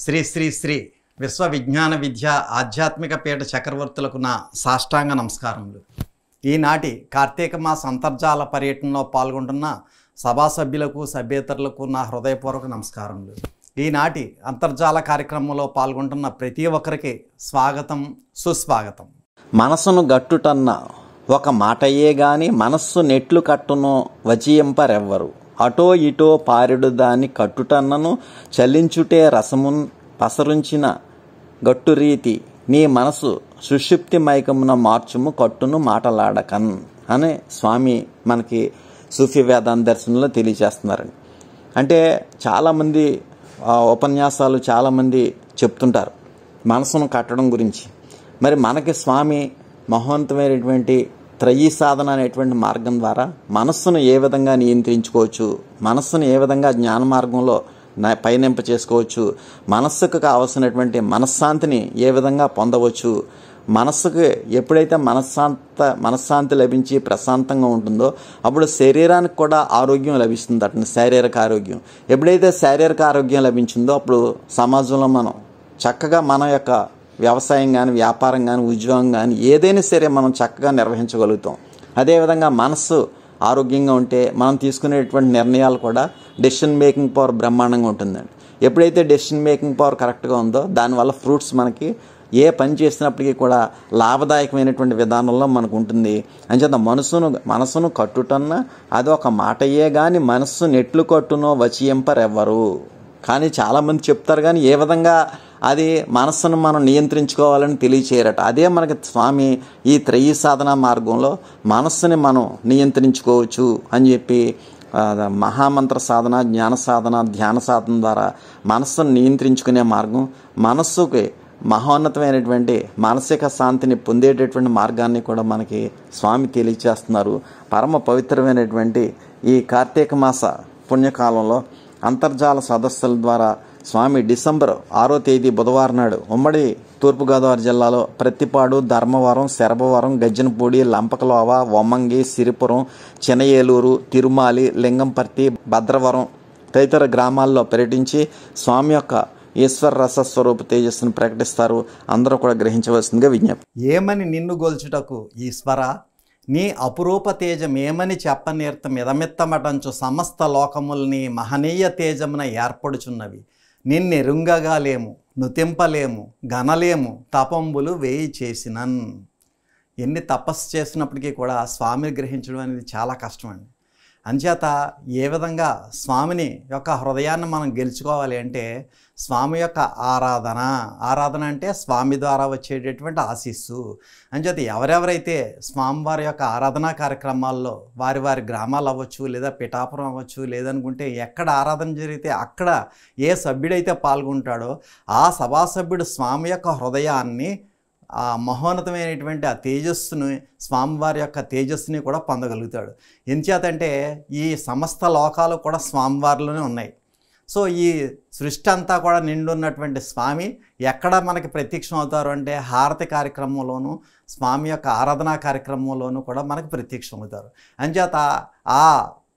శ్రీ శ్రీ శ్రీ విశ్వ విజ్ఞాన విద్య ఆధ్యాత్మిక పీఠ చక్రవర్తులకు నా సాష్టాంగ నమస్కారములు. ఈనాటి కార్తీక మాస అంతర్జాల పర్యటనలో పాల్గొంటున్న సభా సభ్యులకు సభ్యేతరులకు నా హృదయపూర్వక నమస్కారములు. ఈనాటి అంతర్జాల కార్యక్రమంలో పాల్గొంటున్న ప్రతి ఒక్కరికి స్వాగతం, సుస్వాగతం. మనసును గట్టుటన్న ఒక మాటయే గాని మనస్సు నెట్లు కట్టును వచియంపరెవ్వరు. అటో ఇటో పారెడు దాని కట్టుటన్నను చలించుటే రసమున్ పసరుంచిన గట్టురీతి నీ మనసు సుషుప్తి మైకమున మార్చుము కట్టును మాటలాడకన్ అని స్వామి మనకి సూఫీ వేదాంత దర్శనంలో తెలియజేస్తున్నారండి. అంటే చాలామంది ఉపన్యాసాలు చాలామంది చెప్తుంటారు మనసును కట్టడం గురించి. మరి మనకి స్వామి మహోన్నతమైనటువంటి త్రయీ సాధన అనేటువంటి మార్గం ద్వారా మనస్సును ఏ విధంగా నియంత్రించుకోవచ్చు, మనస్సును ఏ విధంగా జ్ఞాన మార్గంలో పయనింప చేసుకోవచ్చు, మనస్సుకు కావలసినటువంటి మనశ్శాంతిని ఏ విధంగా పొందవచ్చు, మనస్సుకు ఎప్పుడైతే మనశ్శాంతి లభించి ప్రశాంతంగా ఉంటుందో అప్పుడు శరీరానికి కూడా ఆరోగ్యం లభిస్తుంది. అట్లా శారీరక ఆరోగ్యం ఎప్పుడైతే శారీరక ఆరోగ్యం లభించిందో అప్పుడు సమాజంలో మనం చక్కగా మన యొక్క వ్యవసాయం కానీ, వ్యాపారం కానీ, ఉద్యోగం కానీ ఏదైనా సరే మనం చక్కగా నిర్వహించగలుగుతాం. అదేవిధంగా మనస్సు ఆరోగ్యంగా ఉంటే మనం తీసుకునేటువంటి నిర్ణయాలు కూడా డెసిషన్ మేకింగ్ పవర్ బ్రహ్మాండంగా ఉంటుందండి. ఎప్పుడైతే డెసిషన్ మేకింగ్ పవర్ కరెక్ట్గా ఉందో దానివల్ల ఫ్రూట్స్ మనకి ఏ పని చేసినప్పటికీ కూడా లాభదాయకమైనటువంటి విధానంలో మనకు ఉంటుంది. అంచేత మనసును కట్టుటన్న అది ఒక మాటయే కానీ మనస్సు నెట్లు కట్టునో వచియంపరెవ్వరు. కానీ చాలామంది చెప్తారు కానీ ఏ విధంగా అది మనస్సును మనం నియంత్రించుకోవాలని తెలియచేయరట. అదే మనకి స్వామి ఈ త్రయీ సాధన మార్గంలో మనస్సుని మనం నియంత్రించుకోవచ్చు అని చెప్పి మహామంత్ర సాధన, జ్ఞాన సాధన, ధ్యాన సాధన ద్వారా మనస్సును నియంత్రించుకునే మార్గం, మనస్సుకి మహోన్నతమైనటువంటి మానసిక శాంతిని పొందేటటువంటి మార్గాన్ని కూడా మనకి స్వామి తెలియచేస్తున్నారు. పరమ పవిత్రమైనటువంటి ఈ కార్తీక మాస పుణ్యకాలంలో అంతర్జాల సదస్సుల ద్వారా స్వామి డిసెంబర్ 6వ తేదీ బుధవారం నాడు ఉమ్మడి తూర్పుగోదావరి జిల్లాలో ప్రత్తిపాడు, ధర్మవరం, శరభవరం, గజ్జనపూడి, లంపకలోవ, వమ్మంగి, సిరిపురం, చినయేలూరు, తిరుమాలి, లింగంపర్తి, భద్రవరం తదితర గ్రామాల్లో పర్యటించి స్వామి యొక్క ఈశ్వర రసస్వరూప తేజస్సును ప్రకటిస్తారు. అందరూ కూడా గ్రహించవలసిందిగా విజ్ఞప్తి. ఏమని నిన్ను గొల్చుటకు ఈశ్వర, నీ అపురూప తేజమేమని చెప్పనీర్త మిదమిత్తమటంచు సమస్త లోకముల్ని మహనీయ తేజమున ఏర్పడుచున్నవి. నిన్నెరుంగగాలేము, నుతింపలేము, గనలేము, తపంబులు వేయి చేసినన్. ఎన్ని తపస్సు చేసినప్పటికీ కూడా స్వామిని గ్రహించడం అనేది చాలా కష్టం అండి. అంచేత ఏ విధంగా స్వామిని యొక్క హృదయాన్ని మనం గెలుచుకోవాలి అంటే స్వామి యొక్క ఆరాధన అంటే స్వామి ద్వారా వచ్చేటటువంటి ఆశీస్సు. అంచేత ఎవరెవరైతే స్వామివారి యొక్క ఆరాధనా కార్యక్రమాల్లో వారి వారి గ్రామాలు అవ్వచ్చు, లేదా పిఠాపురం అవ్వచ్చు, లేదనుకుంటే ఎక్కడ ఆరాధన జరిగితే అక్కడ ఏ సభ్యుడైతే పాల్గొంటాడో ఆ సభాసభ్యుడు స్వామి యొక్క హృదయాన్ని, ఆ మహోన్నతమైనటువంటి ఆ తేజస్సును, స్వామివారి యొక్క తేజస్సుని కూడా పొందగలుగుతాడు. ఎంచేతంటే ఈ సమస్త లోకాలు కూడా స్వామివారిలోనే ఉన్నాయి. సో ఈ సృష్టి అంతా కూడా నిండున్నటువంటి స్వామి ఎక్కడ మనకి ప్రత్యక్షం అవుతారు అంటే హారతి కార్యక్రమంలోనూ, స్వామి యొక్క ఆరాధనా కార్యక్రమంలోనూ కూడా మనకి ప్రత్యక్షం అవుతారు. అంచేత ఆ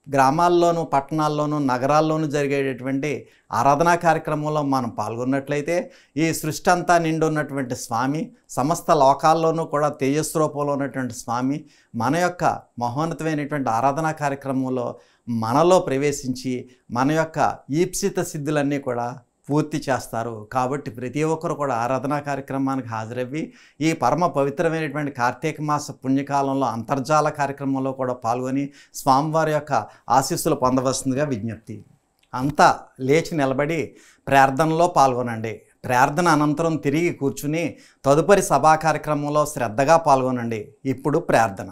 గ్రామాల్లోనూ, పట్టణాల్లోనూ, నగరాల్లోనూ జరిగేటటువంటి ఆరాధనా కార్యక్రమంలో మనం పాల్గొన్నట్లయితే ఈ సృష్టి అంతా నిండున్నటువంటి స్వామి, సమస్త లోకాల్లోనూ కూడా తేజస్సు రూపంలో ఉన్నటువంటి స్వామి మన యొక్క మహోన్నతమైనటువంటి ఆరాధనా కార్యక్రమంలో మనలో ప్రవేశించి మన యొక్క ఈప్సిత సిద్ధులన్నీ కూడా పూర్తి చేస్తారు. కాబట్టి ప్రతి ఒక్కరు కూడా ఆరాధనా కార్యక్రమానికి హాజరవ్వి ఈ పరమ పవిత్రమైనటువంటి కార్తీక మాస పుణ్యకాలంలో అంతర్జాల కార్యక్రమంలో కూడా పాల్గొని స్వామివారి యొక్క ఆశీస్సులు పొందవలసిందిగా విజ్ఞప్తి. అంతా లేచి నిలబడి ప్రార్థనలో పాల్గొనండి. ప్రార్థన అనంతరం తిరిగి కూర్చుని తదుపరి సభా కార్యక్రమంలో శ్రద్ధగా పాల్గొనండి. ఇప్పుడు ప్రార్థన.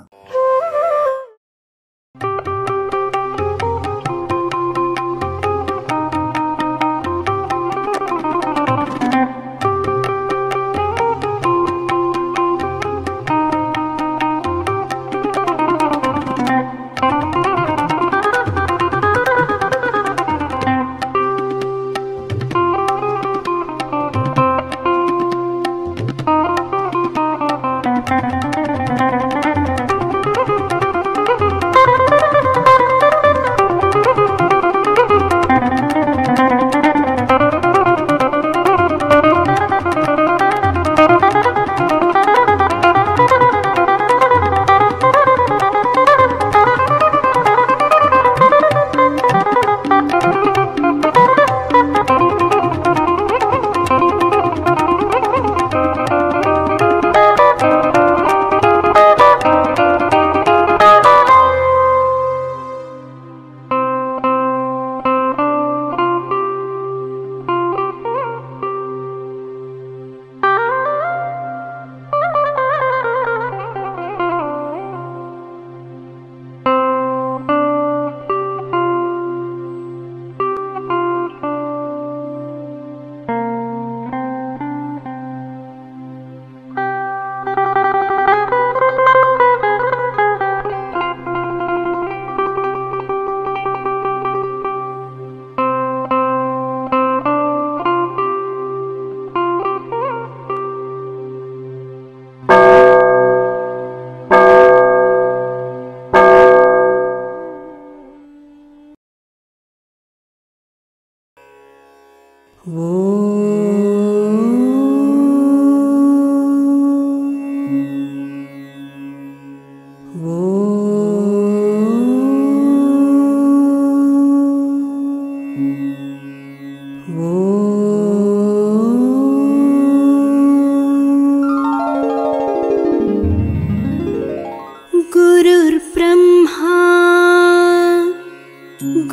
गुरुर्ब्रह्मा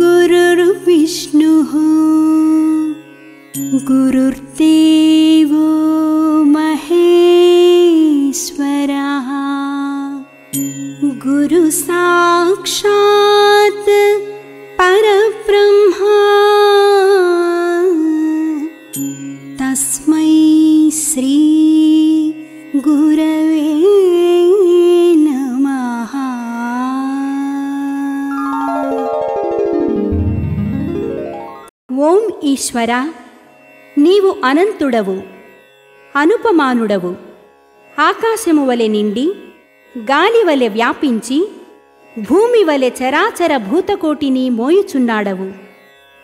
गुरुर्विष्णुः गुरुर्देवो महेश्वरः गुरु साक्षात् परब्रह्मा तस्मै श्री गुरवे नमः। ఓం ఈశ్వర, నీవు అనంతుడవు, అనుపమానుడవు. ఆకాశము వలె నిండి, గాలి వలె వ్యాపించి, భూమి వలె చరాచర భూతకోటిని మోయుచున్నాడవు.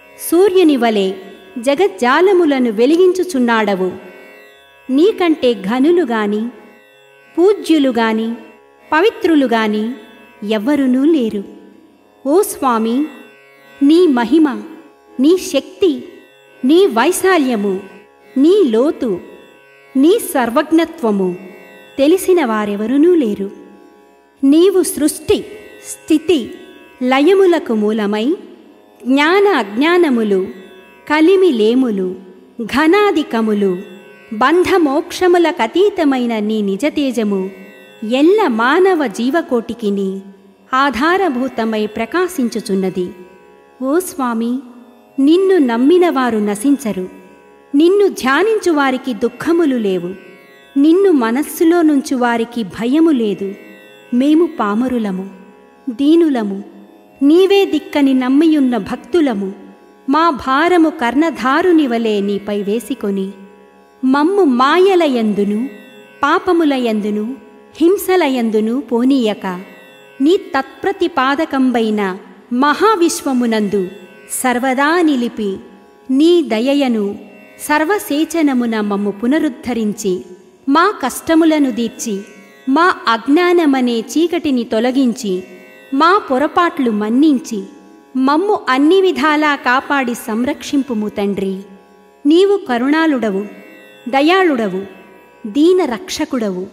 సూర్యుని వలె జగజ్జాలములను వెలిగించుచున్నాడవు. నీకంటే ఘనులుగాని, పూజ్యులుగాని, పవిత్రులుగాని ఎవ్వరునూ లేరు. ఓ స్వామి, నీ మహిమ, నీ శక్తి, నీ వైశాల్యము, నీ లోతు, నీ సర్వజ్ఞత్వము తెలిసిన వారెవరునూ లేరు. నీవు సృష్టి, స్థితి, లయములకు మూలమై జ్ఞాన అజ్ఞానములు, కలిమిలేములు, ఘనాధికములు, బంధమోక్షములకతీతమైన నీ నిజతేజము ఎల్ల మానవ జీవకోటికిని ఆధారభూతమై ప్రకాశించుచున్నది. ఓ స్వామి, నిన్ను నమ్మినవారు నశించరు. నిన్ను ధ్యానించువారికి దుఃఖములు లేవు. నిన్ను మనస్సులో నుంచి వారికి భయము లేదు. మేము పామరులము, దీనులము, నీవే దిక్కని నమ్మియున్న భక్తులము. మా భారము కర్ణధారుని వలె నీపై వేసికొని మమ్ము మాయలయందును, పాపములయందును, హింసలయందును పోనీయక నీ తత్ప్రతిపాదకంబైన మహావిశ్వమునందు సర్వదా నిలిపి నీ దయయను సర్వసేచనమున మమ్ము పునరుద్ధరించి మా కష్టములను దీర్చి మా అజ్ఞానమనే చీకటిని తొలగించి మా పొరపాట్లు మన్నించి మమ్ము అన్ని విధాలా కాపాడి సంరక్షింపుము తండ్రి. నీవు కరుణాళుడవు, దయాళుడవు, దీన రక్షకుడవు,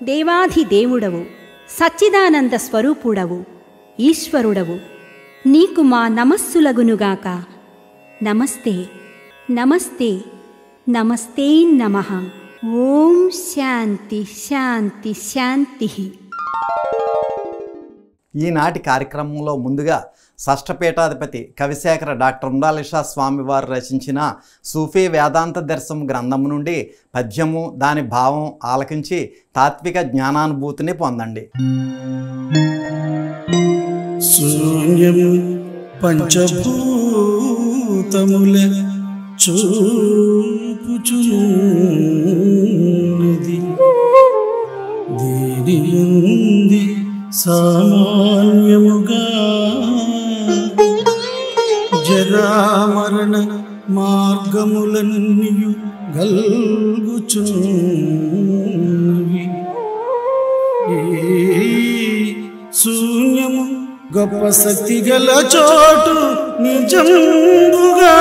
దేవాధిదేవుడవు, సచ్చిదానంద స్వరూపుడవు, ఈశ్వరుడవు. నీకు మా నమస్సులగునుగాక. నమస్తే నమస్తే నమస్తే నమః. ఓం శాంతి శాంతి శాంతి. ఈనాటి కార్యక్రమంలో ముందుగా షష్ఠపీఠాధిపతి కవిశేఖర డాక్టర్ ఉండాలిషా స్వామివారు రచించిన సూఫీ వేదాంత దర్శనం గ్రంథం నుండి పద్యము, దాని భావం ఆలకించి తాత్విక జ్ఞానానుభూతిని పొందండి. శూన్యము పంచభూతముల చూపుచున్నది, దీనియుంది సామాన్యముగా జరామరణ మార్గములన్నీయు గల్గుచున్నవి. ఈ శూన్యము గొప్ప శక్తి గల చోటు నిజంబుగా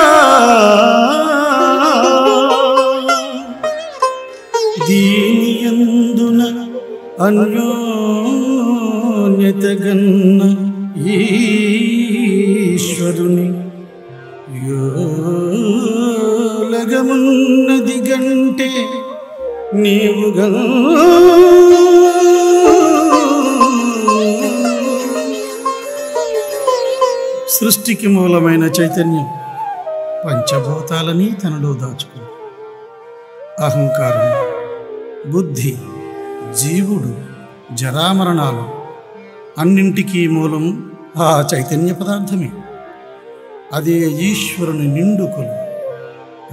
దీనియందున అన్యోన్యతగన్న ఈశ్వరుని యోలగమున్నది గంటే నీవుగా సృష్టికి మూలమైన చైతన్యం పంచభూతాలని తనలో దాచుకుంది. అహంకారం, బుద్ధి, జీవుడు, జరామరణాలు అన్నింటికీ మూలం ఆ చైతన్య పదార్థమే. అదే ఈశ్వరుని నిండుకులు,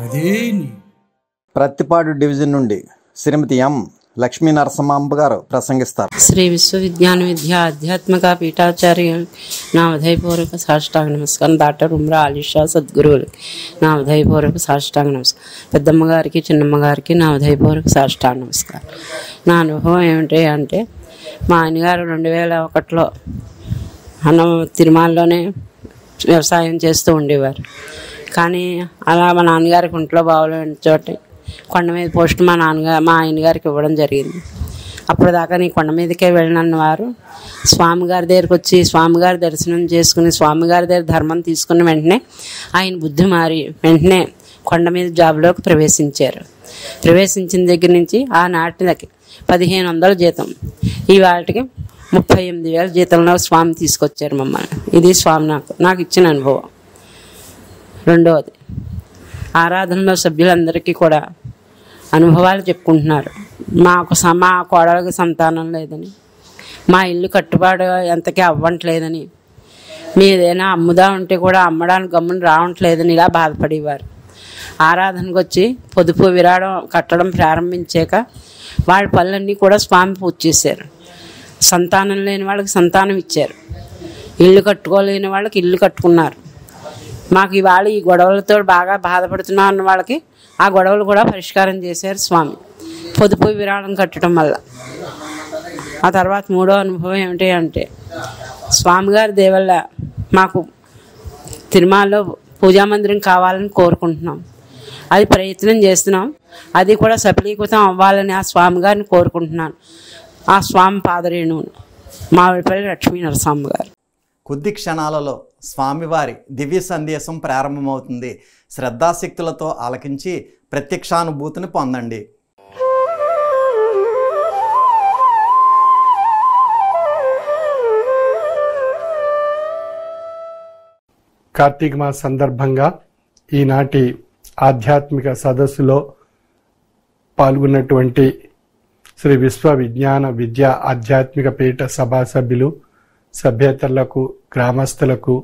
అదే నీ. ప్రత్తిపాడు డివిజన్ నుండి శ్రీమతి ఎం లక్ష్మీ నరసింహాంబ గారు ప్రసంగిస్తారు. శ్రీ విశ్వవిజ్ఞాన విద్యా ఆధ్యాత్మిక పీఠాచార్య నా ఉదయపూర్వక సాష్టాంగ నమస్కారం. డాక్టర్ ఉమ్రా ఆలిషా సద్గురువులకి నా ఉదయపూర్వక సాష్టాంగ నమస్కారం. పెద్దమ్మ గారికి, చిన్నమ్మ గారికి నా ఉదయపూర్వక సాష్టాంగ నమస్కారం. నా అనుభవం ఏమిటి అంటే, మా ఆయనగారు 2001లో అన్నం తిరుమలలోనే వ్యవసాయం చేస్తూ ఉండేవారు. కానీ అలా మా నాన్నగారికి ఒంట్లో బాగోలేని చోట కొండ మీద పోస్ట్ మా ఆయనగారికి ఇవ్వడం జరిగింది. అప్పుడు దాకా నీ కొండ మీదకే వెళ్ళినన్న వారు స్వామిగారి దగ్గరికి వచ్చి స్వామిగారి దర్శనం చేసుకుని స్వామిగారి దగ్గర ధర్మం తీసుకున్న వెంటనే ఆయన బుద్ధి మారి వెంటనే కొండ మీద జాబ్లోకి ప్రవేశించారు. ప్రవేశించిన దగ్గర నుంచి ఆ నాటికి 1500 జీతం, ఈ వాటికి 38,000 జీతంలో స్వామి తీసుకొచ్చారు మమ్మల్ని. ఇది స్వామి నాకు ఇచ్చిన అనుభవం. రెండవది, ఆరాధనలో సభ్యులందరికీ కూడా అనుభవాలు చెప్పుకుంటున్నారు. మా కోడలికి సంతానం లేదని, మా ఇల్లు కట్టుబాటు ఎంతకీ అవ్వట్లేదని, మీదేనా అమ్ముదా ఉంటే కూడా అమ్మడానికి గమ్మున రావట్లేదని ఇలా బాధపడేవారు. ఆరాధనకు వచ్చి పొదుపు విరాళం కట్టడం ప్రారంభించాక వాళ్ళ పనులన్నీ కూడా స్వామి పూజ చేశారు. సంతానం లేని వాళ్ళకి సంతానం ఇచ్చారు, ఇల్లు కట్టుకోలేని వాళ్ళకి ఇల్లు కట్టుకున్నారు. మాకు ఇవాళ ఈ గొడవలతో బాగా బాధపడుతున్నాం అన్న వాళ్ళకి ఆ గొడవలు కూడా పరిష్కారం చేశారు స్వామి పొదుపు విరాళం కట్టడం వల్ల. ఆ తర్వాత మూడో అనుభవం ఏమిటి అంటే, స్వామిగారి దేవల్ల మాకు తిరుమలలో పూజా మందిరం కావాలని కోరుకుంటున్నాం. అది ప్రయత్నం చేస్తున్నాం, అది కూడా సఫలీకృతం అవ్వాలని ఆ స్వామిగారిని కోరుకుంటున్నాను. ఆ స్వామి పాదరేణు మావిడిపల్లి లక్ష్మీ నరసింహ గారు. కొద్ది క్షణాలలో స్వామివారి దివ్య సందేశం ప్రారంభమవుతుంది. శ్రద్ధాశక్తులతో ఆలకించి ప్రత్యక్షానుభూతిని పొందండి. కార్తీక మాస సందర్భంగా ఈనాటి ఆధ్యాత్మిక సదస్సులో పాల్గొన్నటువంటి శ్రీ విశ్వ విజ్ఞాన విద్యా ఆధ్యాత్మిక పీఠ సభా సభ్యులు, సభ్యేతరులకు, గ్రామస్తులకు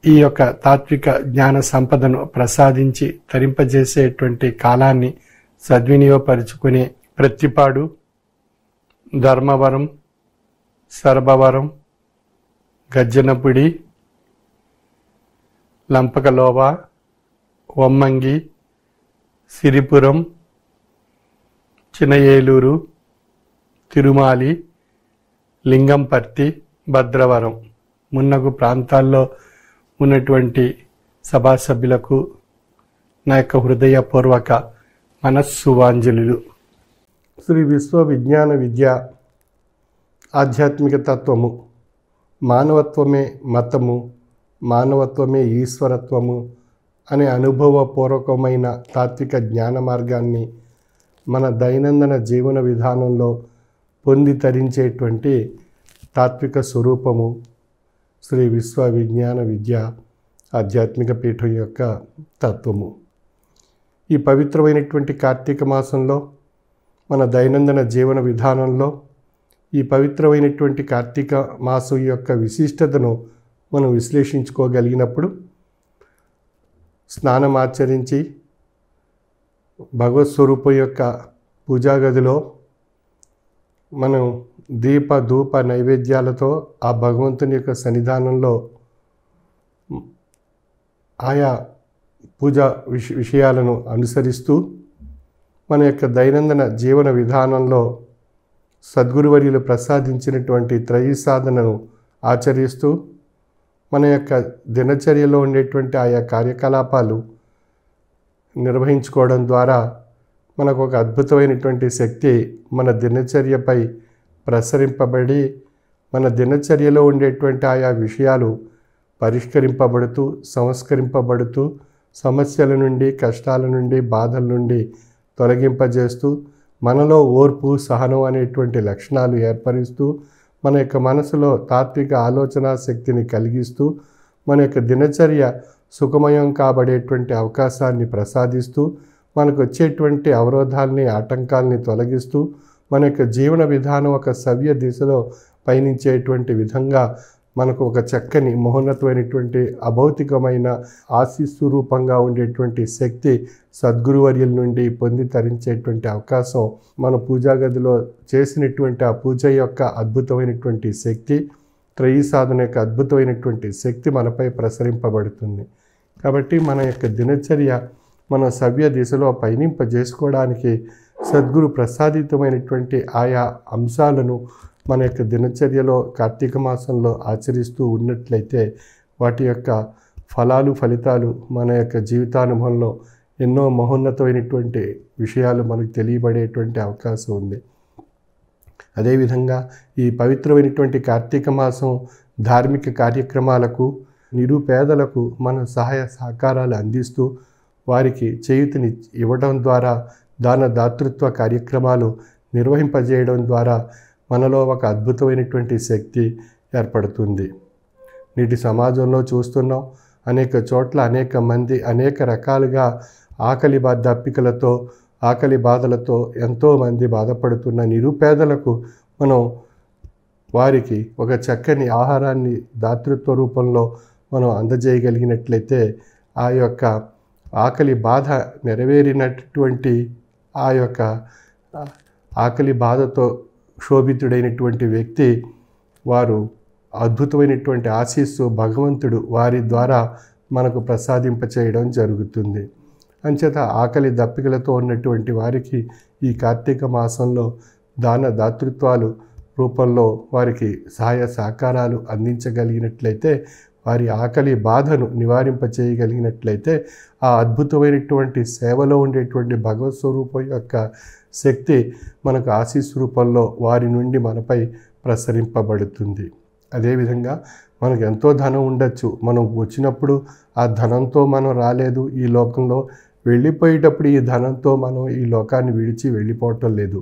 ఈ యొక్క తాత్విక జ్ఞాన సంపదను ప్రసాదించి తరింపజేసేటువంటి కాలాన్ని సద్వినియోగపరుచుకునే ప్రత్తిపాడు, ధర్మవరం, సర్బవరం, గజ్జనపుడి, లంపకలోవ, వమ్మంగి, సిరిపురం, చినయేలూరు, తిరుమాలి, లింగంపర్తి, భద్రవరం మున్నగు ప్రాంతాల్లో ఉన్నటువంటి సభా సభ్యులకు నా యొక్క హృదయపూర్వక మనస్సువాంజలులు. శ్రీ విశ్వ విజ్ఞాన విద్య ఆధ్యాత్మిక తత్వము, మానవత్వమే మతము, మానవత్వమే ఈశ్వరత్వము అనే అనుభవపూర్వకమైన తాత్విక జ్ఞాన మార్గాన్ని మన దైనందిన జీవన విధానంలో పొంది తరించేటువంటి తాత్విక స్వరూపము శ్రీ విశ్వ విజ్ఞాన విద్య ఆధ్యాత్మిక పీఠం యొక్క తత్వము. ఈ పవిత్రమైనటువంటి కార్తీక మాసంలో మన దైనందిన జీవన విధానంలో ఈ పవిత్రమైనటువంటి కార్తీక మాసం యొక్క విశిష్టతను మనం విశ్లేషించుకోగలిగినప్పుడు స్నానం ఆచరించి భగవత్ స్వరూపం యొక్క పూజాగదిలో మనం దీప ధూప నైవేద్యాలతో ఆ భగవంతుని యొక్క సన్నిధానంలో ఆయా పూజా విషయాలను అనుసరిస్తూ మన యొక్క దైనందిన జీవన విధానంలో సద్గురువర్యులు ప్రసాదించినటువంటి త్రయీ సాధనను ఆచరిస్తూ మన యొక్క దినచర్యలో ఉండేటువంటి ఆయా కార్యకలాపాలు నిర్వహించుకోవడం ద్వారా మనకు ఒక అద్భుతమైనటువంటి శక్తి మన దినచర్యపై ప్రసరింపబడి మన దినచర్యలో ఉండేటువంటి ఆయా విషయాలు పరిష్కరింపబడుతూ సంస్కరింపబడుతూ సమస్యల నుండి, కష్టాల నుండి, బాధల నుండి తొలగింపజేస్తూ మనలో ఓర్పు, సహనం అనేటువంటి లక్షణాలు ఏర్పరుస్తూ మన యొక్క మనసులో తాత్విక ఆలోచనా శక్తిని కలిగిస్తూ మన యొక్క దినచర్య సుఖమయం కాబడేటువంటి అవకాశాన్ని ప్రసాదిస్తూ మనకు వచ్చేటువంటి అవరోధాలని, ఆటంకాలని తొలగిస్తూ మన యొక్క జీవన విధానం ఒక సవ్య దిశలో పయనించేటువంటి విధంగా మనకు ఒక చక్కని మహోన్నతమైనటువంటి అభౌతికమైన ఆశీస్సు రూపంగా ఉండేటువంటి శక్తి సద్గురువర్యుల నుండి పొంది తరించేటువంటి అవకాశం మన పూజా గదిలో చేసినటువంటి ఆ పూజ యొక్క అద్భుతమైనటువంటి శక్తి, త్రయీ సాధన యొక్క అద్భుతమైనటువంటి శక్తి మనపై ప్రసరింపబడుతుంది. కాబట్టి మన యొక్క దినచర్య మన సవ్య దిశలో పయనింపజేసుకోవడానికి సద్గురు ప్రసాదితమైనటువంటి ఆయా అంశాలను మన యొక్క దినచర్యలో కార్తీక మాసంలో ఆచరిస్తూ ఉన్నట్లయితే వాటి యొక్క ఫలితాలు మన యొక్క జీవితానుభవంలో ఎన్నో మహోన్నతమైనటువంటి విషయాలు మనకు తెలియబడేటువంటి అవకాశం ఉంది. అదేవిధంగా ఈ పవిత్రమైనటువంటి కార్తీక మాసం ధార్మిక కార్యక్రమాలకు, నిరుపేదలకు మన సహాయ సహకారాలు అందిస్తూ వారికి చేయూతని ఇవ్వడం ద్వారా, దాన దాతృత్వ కార్యక్రమాలు నిర్వహింపజేయడం ద్వారా మనలో ఒక అద్భుతమైనటువంటి శక్తి ఏర్పడుతుంది. నేటి సమాజంలో చూస్తున్నాం, అనేక చోట్ల అనేక మంది అనేక రకాలుగా దప్పికలతో, ఆకలి బాధలతో ఎంతోమంది బాధపడుతున్న నిరుపేదలకు మనం వారికి ఒక చక్కని ఆహారాన్ని దాతృత్వ రూపంలో మనం అందజేయగలిగినట్లయితే ఆ యొక్క ఆకలి బాధ నెరవేరినటువంటి ఆ యొక్క ఆకలి బాధతో శోభితుడైనటువంటి వ్యక్తి వారు అద్భుతమైనటువంటి ఆశీస్సు భగవంతుడు వారి ద్వారా మనకు ప్రసాదింపచేయడం జరుగుతుంది. అంచేత ఆకలి దప్పికలతో ఉన్నటువంటి వారికి ఈ కార్తీక మాసంలో దాన దాతృత్వాలు రూపంలో వారికి సహాయ సహకారాలు అందించగలిగినట్లయితే, వారి ఆకలి బాధను నివారింపచేయగలిగినట్లయితే ఆ అద్భుతమైనటువంటి సేవలో ఉండేటువంటి భగవత్ స్వరూపం యొక్క శక్తి మనకు ఆశీస్సు రూపంలో వారి నుండి మనపై ప్రసరింపబడుతుంది. అదేవిధంగా మనకు ఎంతో ధనం ఉండొచ్చు, మనం వచ్చినప్పుడు ఆ ధనంతో మనం రాలేదు ఈ లోకంలో, వెళ్ళిపోయేటప్పుడు ఈ ధనంతో మనం ఈ లోకాన్ని విడిచి వెళ్ళిపోవటం లేదు.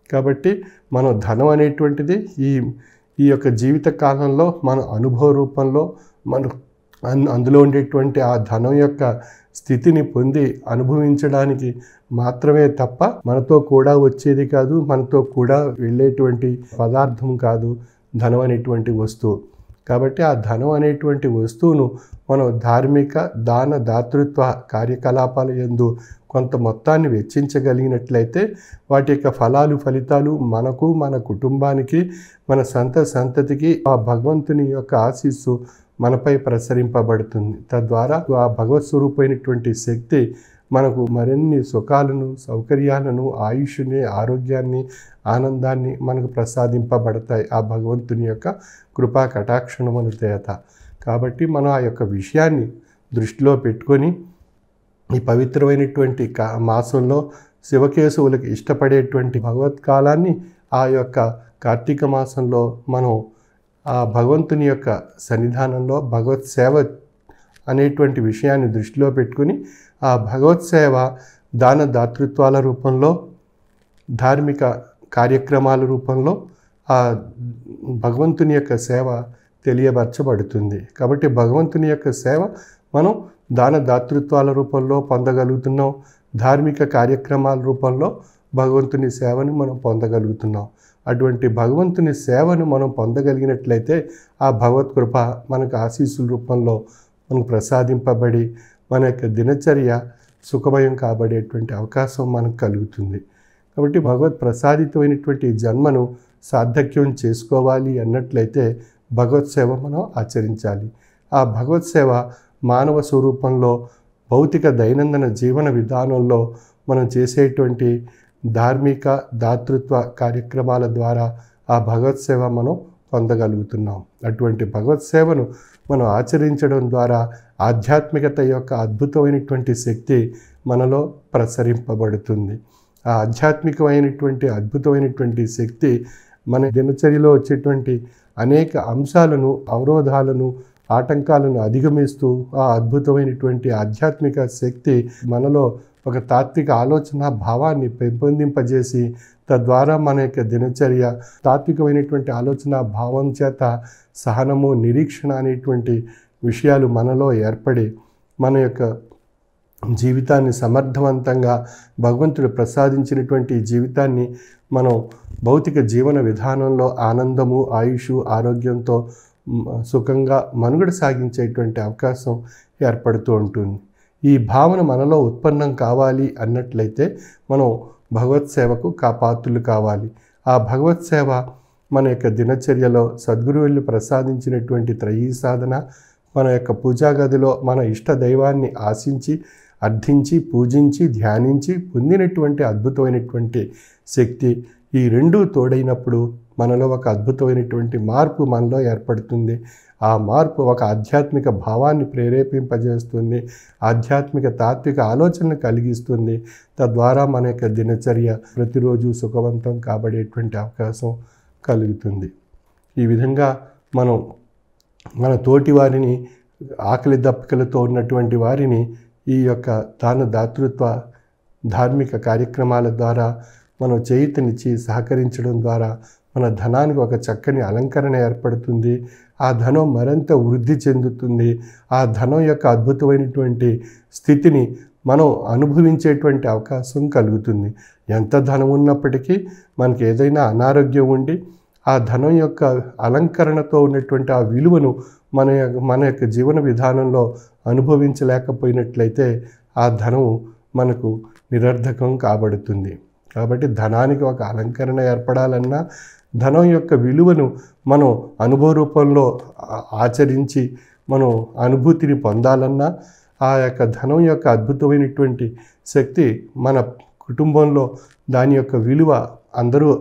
కాబట్టి మనం ధనం అనేటువంటిది ఈ యొక్క జీవిత కాలంలో మన అనుభవ రూపంలో మనం అందులో ఉండేటువంటి ఆ ధనం యొక్క స్థితిని పొంది అనుభవించడానికి మాత్రమే తప్ప మనతో కూడా వచ్చేది కాదు, మనతో కూడా వెళ్ళేటువంటి పదార్థం కాదు ధనం అనేటువంటి వస్తువు. కాబట్టి ఆ ధనం అనేటువంటి వస్తువును మనం ధార్మిక దాన దాతృత్వ కార్యకలాపాల యందు కొంత మొత్తాన్ని వెచ్చించగలిగినట్లయితే వాటి యొక్క ఫలితాలు మనకు, మన కుటుంబానికి, మన సంతతికి ఆ భగవంతుని యొక్క ఆశీస్సు మనపై ప్రసరింపబడుతుంది. తద్వారా ఆ భగవత్ స్వరూపమైనటువంటి శక్తి మనకు మరిన్ని సుఖాలను, సౌకర్యాలను, ఆయుష్ని, ఆరోగ్యాన్ని, ఆనందాన్ని మనకు ప్రసాదింపబడతాయి ఆ భగవంతుని యొక్క కృపా కటాక్షణముల చేత. కాబట్టి మనం ఆ యొక్క విషయాన్ని దృష్టిలో పెట్టుకొని ఈ పవిత్రమైనటువంటి మాసంలో శివకేశవులకు ఇష్టపడేటువంటి భగవత్కాలాన్ని ఆ యొక్క కార్తీక మాసంలో మనం ఆ భగవంతుని యొక్క సన్నిధానంలో భగవత్ సేవ అనేటువంటి విషయాన్ని దృష్టిలో పెట్టుకుని ఆ భగవత్ సేవ దాన దాతృత్వాల రూపంలో, ధార్మిక కార్యక్రమాల రూపంలో ఆ భగవంతుని యొక్క సేవ తెలియపరచబడుతుంది. కాబట్టి భగవంతుని యొక్క సేవ మనం దాన దాతృత్వాల రూపంలో పొందగలుగుతున్నాం, ధార్మిక కార్యక్రమాల రూపంలో భగవంతుని సేవను మనం పొందగలుగుతున్నాం. అటువంటి భగవంతుని సేవను మనం పొందగలిగినట్లయితే ఆ భగవత్ కృప మనకు ఆశీస్సుల రూపంలో మనకు ప్రసాదింపబడి మన యొక్క దినచర్య సుఖమయం కాబడేటువంటి అవకాశం మనకు కలుగుతుంది. కాబట్టి భగవత్ ప్రసాదితమైనటువంటి జన్మను సార్థక్యం చేసుకోవాలి అన్నట్లయితే భగవత్ సేవ మనం ఆచరించాలి. ఆ భగవత్ సేవ మానవ స్వరూపంలో, భౌతిక దైనందిన జీవన విధానంలో మనం చేసేటువంటి ధార్మిక దాతృత్వ కార్యక్రమాల ద్వారా ఆ భగవత్ సేవ మనం పొందగలుగుతున్నాం. అటువంటి భగవత్ సేవను మనం ఆచరించడం ద్వారా ఆధ్యాత్మికత యొక్క అద్భుతమైనటువంటి శక్తి మనలో ప్రసరింపబడుతుంది. ఆ ఆధ్యాత్మికమైనటువంటి అద్భుతమైనటువంటి శక్తి మన దినచర్యలో వచ్చేటువంటి అనేక అంశాలను, అవరోధాలను, ఆటంకాలను అధిగమిస్తూ ఆ అద్భుతమైనటువంటి ఆధ్యాత్మిక శక్తి మనలో ఒక తాత్విక ఆలోచన భావాన్ని పెంపొందింపజేసి తద్వారా మన యొక్క దినచర్య తాత్వికమైనటువంటి ఆలోచన భావం చేత సహనము, నిరీక్షణ అనేటువంటి విషయాలు మనలో ఏర్పడి మన యొక్క జీవితాన్ని సమర్థవంతంగా భగవంతుడు ప్రసాదించినటువంటి జీవితాన్ని మనం భౌతిక జీవన విధానంలో ఆనందము, ఆయుష్, ఆరోగ్యంతో సుఖంగా మనుగడ సాగించేటువంటి అవకాశం ఏర్పడుతూ ఉంటుంది. ఈ భావన మనలో ఉత్పన్నం కావాలి అన్నట్లయితే మనం భగవత్ సేవకు పాత్రులు కావాలి. ఆ భగవత్ సేవ మన యొక్క దినచర్యలో సద్గురువులు ప్రసాదించినటువంటి త్రయీ సాధన, మన యొక్క పూజా గదిలో మన ఇష్ట దైవాన్ని ఆశించి అర్థించి పూజించి ధ్యానించి పొందినటువంటి అద్భుతమైనటువంటి శక్తి. ఈ రెండూ తోడైనప్పుడు మనలో ఒక అద్భుతమైనటువంటి మార్పు మనలో ఏర్పడుతుంది. ఆ మార్పు ఒక ఆధ్యాత్మిక భావాన్ని ప్రేరేపింపజేస్తుంది, ఆధ్యాత్మిక తాత్విక ఆలోచనలు కలిగిస్తుంది. తద్వారా మన యొక్క దినచర్య ప్రతిరోజు సుఖవంతం కాబడేటువంటి అవకాశం కలుగుతుంది. ఈ విధంగా మనం మన తోటి వారిని, ఆకలి దప్పికలతో ఉన్నటువంటి వారిని ఈ యొక్క దాన దాతృత్వ ధార్మిక కార్యక్రమాల ద్వారా మనం చేయూతనిచ్చి సహకరించడం ద్వారా మన ధనానికి ఒక చక్కని అలంకరణ ఏర్పడుతుంది. ఆ ధనం మరింత వృద్ధి చెందుతుంది. ఆ ధనం యొక్క అద్భుతమైనటువంటి స్థితిని మనం అనుభవించేటువంటి అవకాశం కలుగుతుంది. ఎంత ధనం ఉన్నప్పటికీ మనకి ఏదైనా అనారోగ్యం ఉండి ఆ ధనం యొక్క అలంకరణతో ఉన్నటువంటి ఆ విలువను మన యొక్క జీవన విధానంలో అనుభవించలేకపోయినట్లయితే ఆ ధనం మనకు నిరర్ధకం కాబడుతుంది. కాబట్టి ధనానికి ఒక అలంకరణ ఏర్పడాలన్నా, ధనం యొక్క విలువను మనం అనుభవ రూపంలో ఆచరించి మనం అనుభూతిని పొందాలన్నా, ఆ యొక్క ధనం యొక్క అద్భుతమైనటువంటి శక్తి మన కుటుంబంలో దాని యొక్క విలువ అందరూ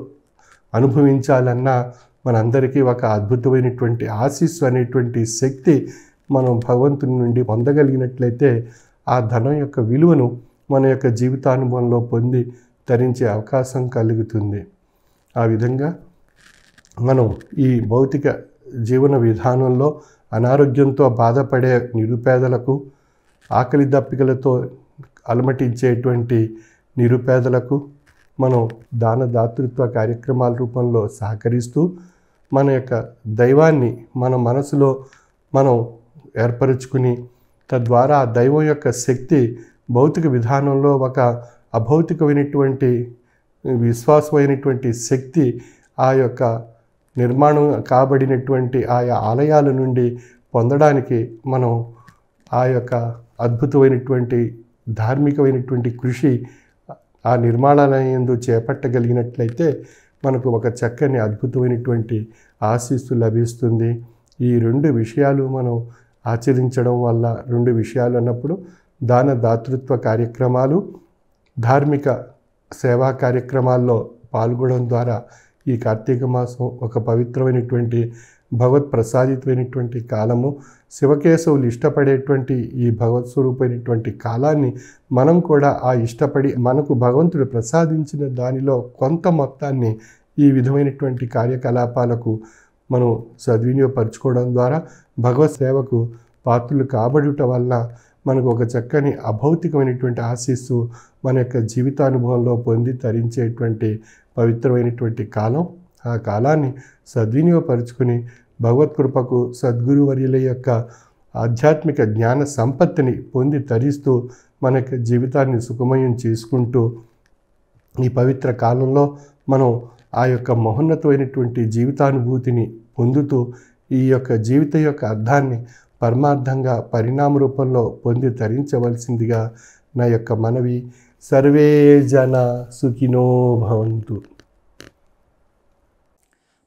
అనుభవించాలన్నా మనందరికీ ఒక అద్భుతమైనటువంటి ఆశీస్సు అనేటువంటి శక్తి మనం భగవంతుని నుండి పొందగలిగినట్లయితే ఆ ధనం యొక్క విలువను మన యొక్క జీవితానుభవంలో పొంది తరించే అవకాశం కలుగుతుంది. ఆ విధంగా మనం ఈ భౌతిక జీవన విధానంలో అనారోగ్యంతో బాధపడే నిరుపేదలకు, ఆకలి దప్పికలతో అలమటించేటువంటి నిరుపేదలకు మనం దాన దాతృత్వ కార్యక్రమాల రూపంలో సహకరిస్తూ మన యొక్క దైవాన్ని మన మనసులో మనం ఏర్పరచుకుని తద్వారా ఆ దైవం యొక్క శక్తి భౌతిక విధానంలో ఒక అభౌతికమైనటువంటి విశ్వాసమైనటువంటి శక్తి ఆ యొక్క నిర్మాణం కాబడినటువంటి ఆయా ఆలయాల నుండి పొందడానికి మనం ఆ యొక్క అద్భుతమైనటువంటి ధార్మికమైనటువంటి కృషి ఆ నిర్మాణాలయందు చేపట్టగలిగినట్లయితే మనకు ఒక చక్కని అద్భుతమైనటువంటి ఆశీస్సు లభిస్తుంది. ఈ రెండు విషయాలు మనం ఆచరించడం వల్ల, రెండు విషయాలు అన్నప్పుడు దాన దాతృత్వ కార్యక్రమాలు, ధార్మిక సేవా కార్యక్రమాల్లో పాల్గొనడం ద్వారా ఈ కార్తీక మాసం ఒక పవిత్రమైనటువంటి భగవత్ ప్రసాదితమైనటువంటి కాలము. శివకేశవులు ఇష్టపడేటువంటి ఈ భగవత్ స్వరూపమైనటువంటి కాలాన్ని మనం కూడా ఆ ఇష్టపడి మనకు భగవంతుడు ప్రసాదించిన దానిలో కొంత మొత్తాన్ని ఈ విధమైనటువంటి కార్యకలాపాలకు మనం సద్వినియోగపరచుకోవడం ద్వారా భగవత్ సేవకు పాత్రలు కాబడుట వల్ల మనకు ఒక చక్కని అభౌతికమైనటువంటి ఆశీస్సు మన యొక్క జీవితానుభవంలో పొంది తరించేటువంటి పవిత్రమైనటువంటి కాలం. ఆ కాలాన్ని సద్వినియోగపరుచుకుని భగవత్ కృపకు సద్గురువర్యుల యొక్క ఆధ్యాత్మిక జ్ఞాన సంపత్తిని పొంది తరిస్తూ మన యొక్క జీవితాన్ని సుఖమయం చేసుకుంటూ ఈ పవిత్ర కాలంలో మనం ఆ యొక్క మహోన్నతమైనటువంటి జీవితానుభూతిని పొందుతూ ఈ యొక్క జీవిత యొక్క అర్థాన్ని పరమార్థంగా పరిణామ రూపంలో పొంది తరించవలసిందిగా నా యొక్క మనవి. సర్వే జన సుఖినో భవంతు.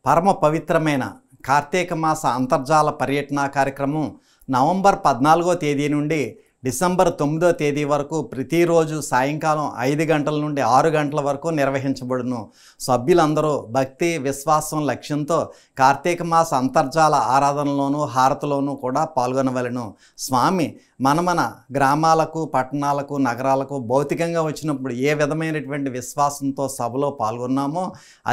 పరమ పవిత్రమైన కార్తీక మాస అంతర్జాల పర్యటన కార్యక్రమం నవంబర్ 14వ తేదీ నుండి డిసెంబర్ 9వ తేదీ వరకు ప్రతిరోజు సాయంకాలం 5 గంటల నుండి 6 గంటల వరకు నిర్వహించబడును. సభ్యులందరూ భక్తి, విశ్వాసం, లక్ష్యంతో కార్తీక మాస అంతర్జాల ఆరాధనలోనూ హారతిలోనూ కూడా పాల్గొనవలెను. స్వామి మన గ్రామాలకు, పట్టణాలకు, నగరాలకు భౌతికంగా వచ్చినప్పుడు ఏ విధమైనటువంటి విశ్వాసంతో సభలో పాల్గొన్నామో